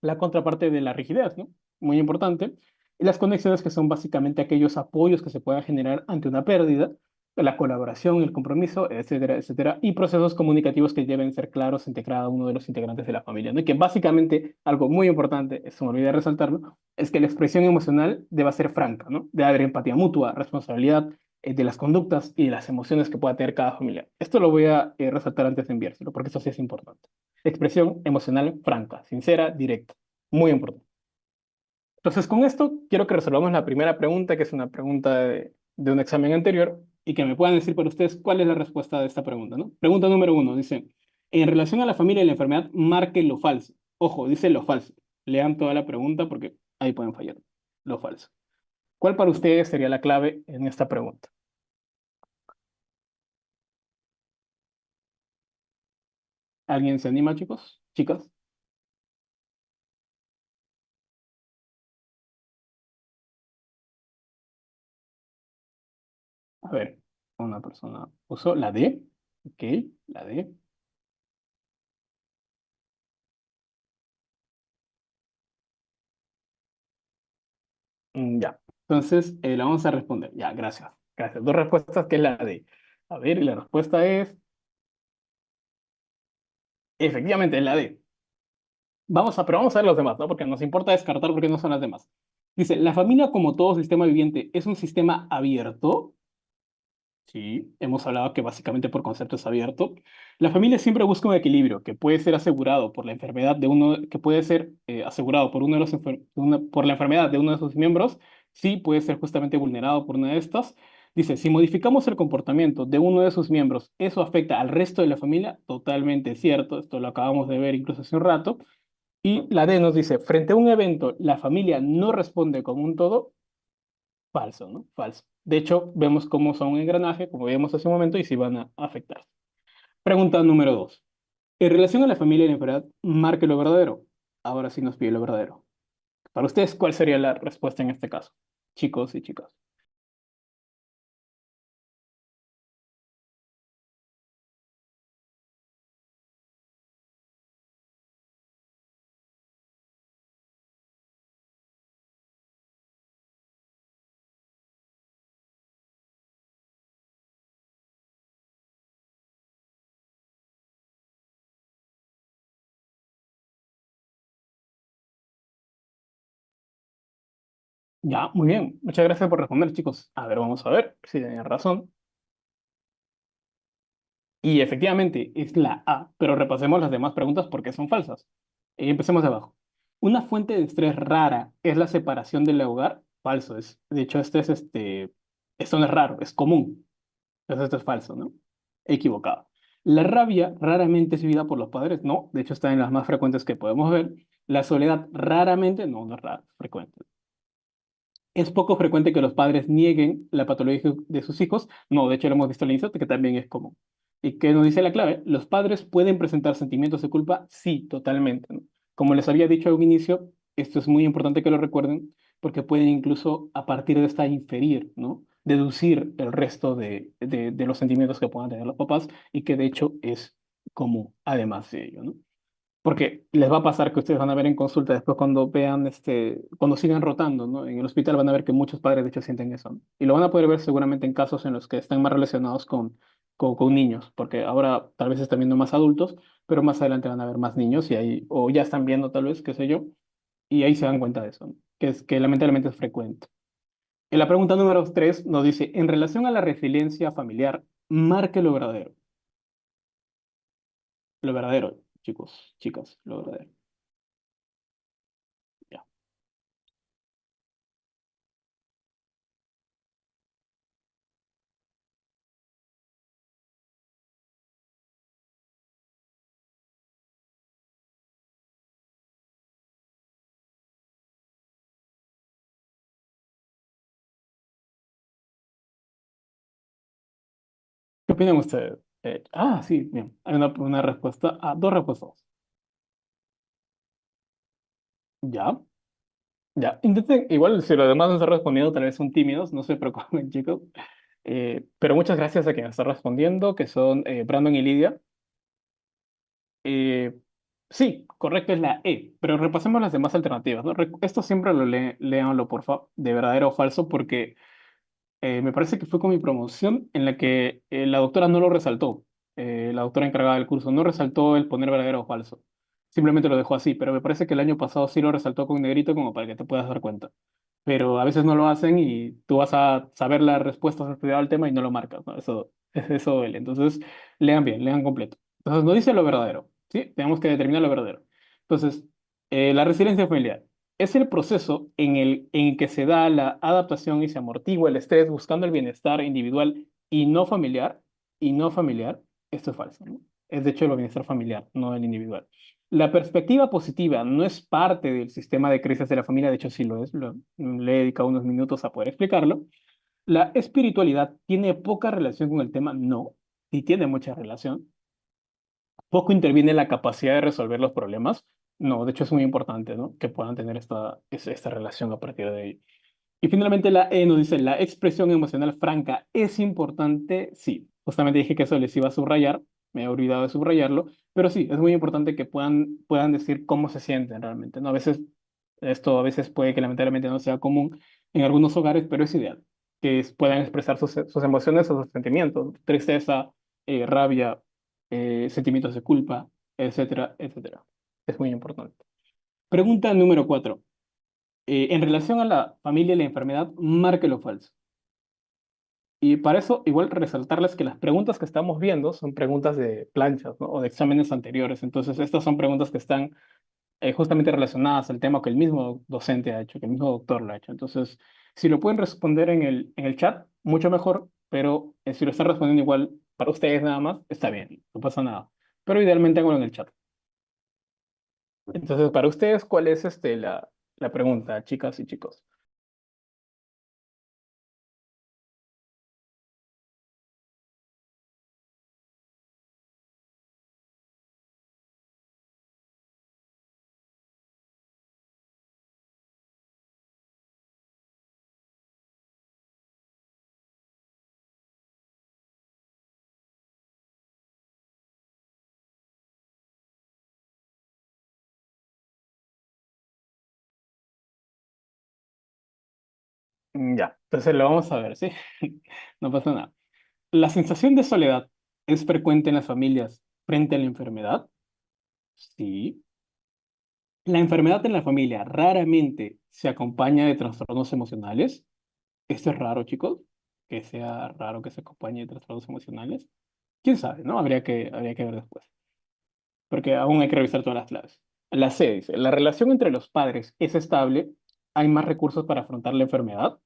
la contraparte de la rigidez, ¿no? Muy importante. Y las conexiones, que son básicamente aquellos apoyos que se puedan generar ante una pérdida, la colaboración, el compromiso, etcétera, etcétera, y procesos comunicativos que deben ser claros entre cada uno de los integrantes de la familia, ¿no? Y que básicamente, algo muy importante, se me olvidó resaltarlo, es que la expresión emocional debe ser franca, ¿no? Debe haber empatía mutua, responsabilidad de las conductas y de las emociones que pueda tener cada familia. Esto lo voy a resaltar antes de enviárselo, porque eso sí es importante. Expresión emocional franca, sincera, directa. Muy importante. Entonces, con esto quiero que resolvamos la primera pregunta, que es una pregunta de un examen anterior, y que me puedan decir para ustedes cuál es la respuesta de esta pregunta, ¿no? Pregunta número uno, dice, en relación a la familia y la enfermedad, marque lo falso. Ojo, dice lo falso. Lean toda la pregunta porque ahí pueden fallar. Lo falso. ¿Cuál para ustedes sería la clave en esta pregunta? ¿Alguien se anima, chicos? ¿Chicas? A ver, una persona puso la D. Ok, la D. Ya. Entonces, la vamos a responder. Ya, gracias. Gracias. Dos respuestas, que es la D. A ver, y la respuesta es, efectivamente, es la D. Pero vamos a ver los demás, ¿no? Porque nos importa descartar porque no son las demás. Dice, ¿la familia como todo sistema viviente es un sistema abierto? Sí, hemos hablado que básicamente por concepto es abierto. La familia siempre busca un equilibrio que puede ser asegurado por la enfermedad de uno, que puede ser asegurado por uno de por la enfermedad de uno de sus miembros, sí puede ser justamente vulnerado por una de estas. Dice, si modificamos el comportamiento de uno de sus miembros, ¿eso afecta al resto de la familia? Totalmente cierto, esto lo acabamos de ver incluso hace un rato. Y la D nos dice, frente a un evento, la familia no responde como un todo. Falso, ¿no? Falso. De hecho, vemos cómo son un engranaje, como vimos hace un momento, y si van a afectar. Pregunta número 2. En relación a la familia y la enfermedad, marque lo verdadero. Ahora sí nos pide lo verdadero. Para ustedes, ¿cuál sería la respuesta en este caso? Chicos y chicas. Ya, muy bien. Muchas gracias por responder, chicos. A ver, vamos a ver si tenían razón. Y efectivamente es la A, pero repasemos las demás preguntas porque son falsas. Empecemos de abajo. Una fuente de estrés rara es la separación del hogar. Falso es. De hecho, esto no es raro, es común. Entonces esto es falso, ¿no? Equivocado. La rabia raramente es vivida por los padres. No, de hecho está en las más frecuentes que podemos ver. La soledad raramente, no, no es raro, es frecuente. Es poco frecuente que los padres nieguen la patología de sus hijos. No, de hecho lo hemos visto al inicio, que también es común. ¿Y qué nos dice la clave? ¿Los padres pueden presentar sentimientos de culpa? Sí, totalmente, ¿no? Como les había dicho al inicio, esto es muy importante que lo recuerden, porque pueden incluso a partir de esta inferir, ¿no? Deducir el resto de los sentimientos que puedan tener los papás y que de hecho es común, además de ello, ¿no? Porque les va a pasar que ustedes van a ver en consulta después cuando vean, cuando sigan rotando, ¿no? En el hospital van a ver que muchos padres de hecho sienten eso, ¿no? Y lo van a poder ver seguramente en casos en los que están más relacionados con niños, porque ahora tal vez están viendo más adultos, pero más adelante van a ver más niños y ahí, o ya están viendo tal vez, qué sé yo, y ahí se dan cuenta de eso, ¿no? Que lamentablemente es frecuente. En la pregunta número 3 nos dice, en relación a la resiliencia familiar, marque lo verdadero. Lo verdadero, chicos, chicas, lo verdadero. Ya. ¿Qué opinan ustedes? Sí, bien. Hay una respuesta. Dos respuestas. Ya, ya. Intenten, igual si los demás no están respondiendo, tal vez son tímidos, no se preocupen, chicos. Pero muchas gracias a quienes están respondiendo, que son Brandon y Lidia. Eh, sí, correcto es la E, pero repasemos las demás alternativas, ¿no? Esto siempre léanlo, por favor, de verdadero o falso, porque me parece que fue con mi promoción en la que la doctora no lo resaltó. La doctora encargada del curso no resaltó el poner verdadero o falso. Simplemente lo dejó así, pero me parece que el año pasado sí lo resaltó con negrito como para que te puedas dar cuenta. Pero a veces no lo hacen y tú vas a saber las respuestas, has estudiado el tema y no lo marcas, ¿no? Eso duele. Entonces, lean bien, lean completo. Entonces, no dice lo verdadero, ¿sí? Tenemos que determinar lo verdadero. Entonces, la resiliencia familiar es el proceso en el que se da la adaptación y se amortigua el estrés buscando el bienestar individual y no familiar, y no familiar. Esto es falso, ¿no? Es de hecho el bienestar familiar, no el individual. La perspectiva positiva no es parte del sistema de crisis de la familia, de hecho sí lo es, le he dedicado unos minutos a poder explicarlo. La espiritualidad tiene poca relación con el tema, no, sí tiene mucha relación. Poco interviene en la capacidad de resolver los problemas, no, de hecho es muy importante, ¿no? Que puedan tener esta relación a partir de ahí. Y finalmente la E nos dice, la expresión emocional franca es importante, sí. Justamente dije que eso les iba a subrayar, me he olvidado de subrayarlo, pero sí, es muy importante que puedan decir cómo se sienten realmente, ¿no? Esto a veces puede que lamentablemente no sea común en algunos hogares, pero es ideal que puedan expresar sus emociones o sus sentimientos, tristeza, rabia, sentimientos de culpa, etcétera, etcétera. Es muy importante. Pregunta número 4. En relación a la familia y la enfermedad, marque lo falso. Y para eso, igual resaltarles que las preguntas que estamos viendo son preguntas de planchas, ¿no? O de exámenes anteriores. Entonces, estas son preguntas que están justamente relacionadas al tema que el mismo docente ha hecho, que el mismo doctor lo ha hecho. Entonces, si lo pueden responder en el chat, mucho mejor, pero si lo están respondiendo igual para ustedes nada más, está bien, no pasa nada. Pero idealmente háganlo en el chat. Entonces, para ustedes, ¿cuál es la pregunta, chicas y chicos? Ya, entonces lo vamos a ver, ¿sí? No pasa nada. ¿La sensación de soledad es frecuente en las familias frente a la enfermedad? Sí. La enfermedad en la familia raramente se acompaña de trastornos emocionales. Esto es raro, chicos, que sea raro que se acompañe de trastornos emocionales. ¿Quién sabe, no? Habría que ver después, porque aún hay que revisar todas las claves. La C dice, ¿la relación entre los padres es estable? ¿Hay más recursos para afrontar la enfermedad?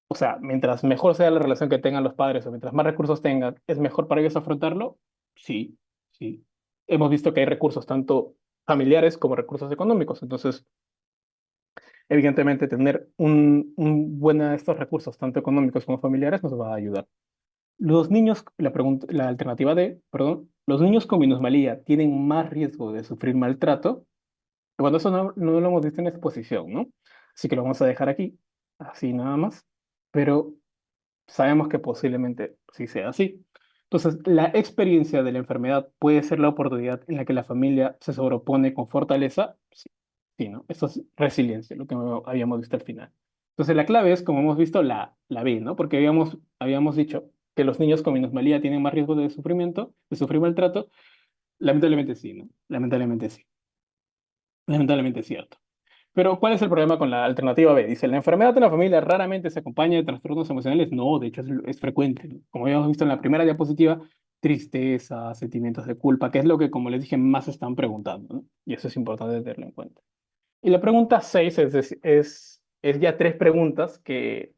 O sea, mientras mejor sea la relación que tengan los padres o mientras más recursos tengan, ¿es mejor para ellos afrontarlo? Sí, sí. Hemos visto que hay recursos tanto familiares como recursos económicos. Entonces, evidentemente, tener un buena estos recursos, tanto económicos como familiares, nos va a ayudar. Los niños, la alternativa D, perdón, los niños con minusvalía tienen más riesgo de sufrir maltrato. Bueno, eso no lo hemos visto en exposición, ¿no? Así que lo vamos a dejar aquí, así nada más. Pero sabemos que posiblemente sí sea así. Entonces, la experiencia de la enfermedad puede ser la oportunidad en la que la familia se sobrepone con fortaleza. Sí, sí, ¿no? Eso es resiliencia, lo que habíamos visto al final. Entonces, la clave es, como hemos visto, la B, ¿no? Porque habíamos dicho que los niños con minusvalía tienen más riesgo de sufrimiento, de sufrir maltrato. Lamentablemente sí, ¿no? Lamentablemente sí. Lamentablemente es cierto. Pero, ¿cuál es el problema con la alternativa B? Dice, la enfermedad en la familia raramente se acompaña de trastornos emocionales. No, de hecho es frecuente, ¿no? Como habíamos visto en la primera diapositiva, tristeza, sentimientos de culpa, que es lo que, como les dije, más están preguntando, ¿no? Y eso es importante tenerlo en cuenta. Y la pregunta 6 es ya tres preguntas que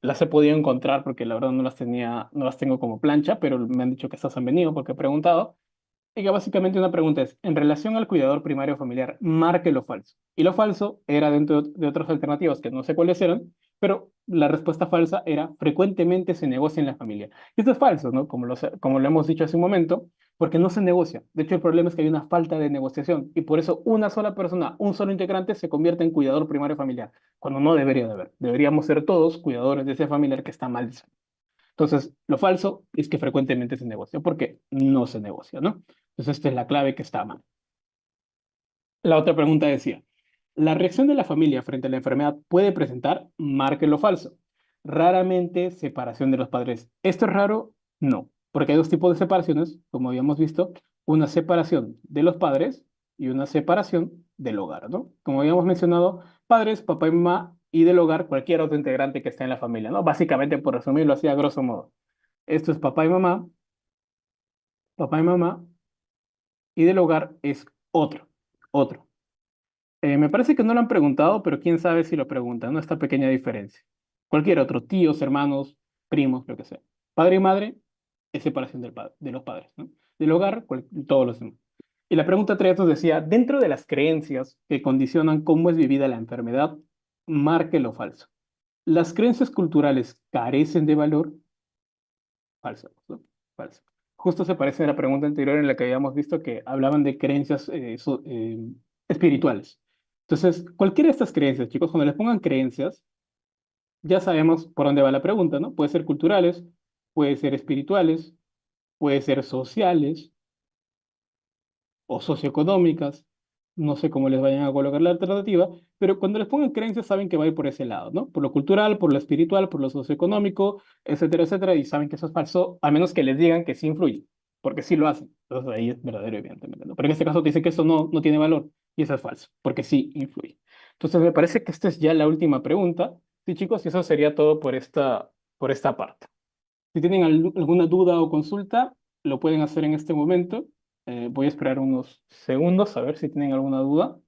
las he podido encontrar porque la verdad no las tengo como plancha, pero me han dicho que estas han venido porque he preguntado. Y que básicamente una pregunta es, en relación al cuidador primario familiar, marque lo falso. Y lo falso era dentro de otras alternativas que no sé cuáles eran, pero la respuesta falsa era frecuentemente se negocia en la familia. Y esto es falso, ¿no? Como lo hemos dicho hace un momento, porque no se negocia. De hecho, el problema es que hay una falta de negociación y por eso una sola persona, un solo integrante se convierte en cuidador primario familiar, cuando no debería de haber. Deberíamos ser todos cuidadores de ese familiar que está mal de salud. Entonces, lo falso es que frecuentemente se negocia, porque no se negocia, ¿no? Entonces, esta es la clave que está mal. La otra pregunta decía, ¿la reacción de la familia frente a la enfermedad puede presentar, marque lo falso? Raramente separación de los padres. ¿Esto es raro? No, porque hay dos tipos de separaciones, como habíamos visto, una separación de los padres y una separación del hogar, ¿no? Como habíamos mencionado, padres, papá y mamá, y del hogar cualquier otro integrante que esté en la familia, ¿no? Básicamente, por resumirlo así a grosso modo. Esto es papá y mamá, y del hogar es otro. Me parece que no lo han preguntado, pero quién sabe si lo preguntan, ¿no? Esta pequeña diferencia. Cualquier otro, tíos, hermanos, primos, lo que sea. Padre y madre es separación de los padres, ¿no? Del hogar, todos los demás. Y la pregunta 3 nos decía, dentro de las creencias que condicionan cómo es vivida la enfermedad, marque lo falso. ¿Las creencias culturales carecen de valor? Falso, ¿no? Falso. Justo se parece a la pregunta anterior en la que habíamos visto que hablaban de creencias espirituales. Entonces, cualquiera de estas creencias, chicos, cuando les pongan creencias, ya sabemos por dónde va la pregunta, ¿no? Puede ser culturales, puede ser espirituales, puede ser sociales o socioeconómicas, no sé cómo les vayan a colocar la alternativa, pero cuando les pongan creencias saben que va a ir por ese lado, ¿no? Por lo cultural, por lo espiritual, por lo socioeconómico, etcétera, y saben que eso es falso, a menos que les digan que sí influye, porque sí lo hacen. Entonces ahí es verdadero, evidentemente, ¿no? Pero en este caso te dicen que eso no tiene valor, y eso es falso, porque sí influye. Entonces me parece que esta es ya la última pregunta. Sí, chicos, y eso sería todo por por esta parte. Si tienen alguna duda o consulta, lo pueden hacer en este momento. Voy a esperar unos segundos a ver si tienen alguna duda.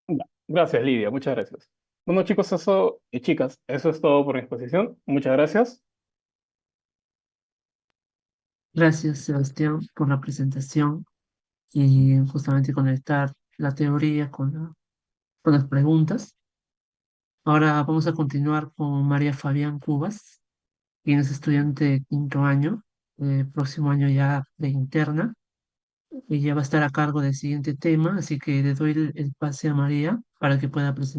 Ya. Gracias, Lidia. Muchas gracias. Bueno, chicos, eso, y chicas, eso es todo por mi exposición. Muchas gracias. Gracias, Sebastián, por la presentación y justamente conectar la teoría con las preguntas. Ahora vamos a continuar con María Fabián Cubas, quien es estudiante de quinto año, próximo año ya de interna. Ella va a estar a cargo del siguiente tema, así que le doy el pase a María para que pueda presentar.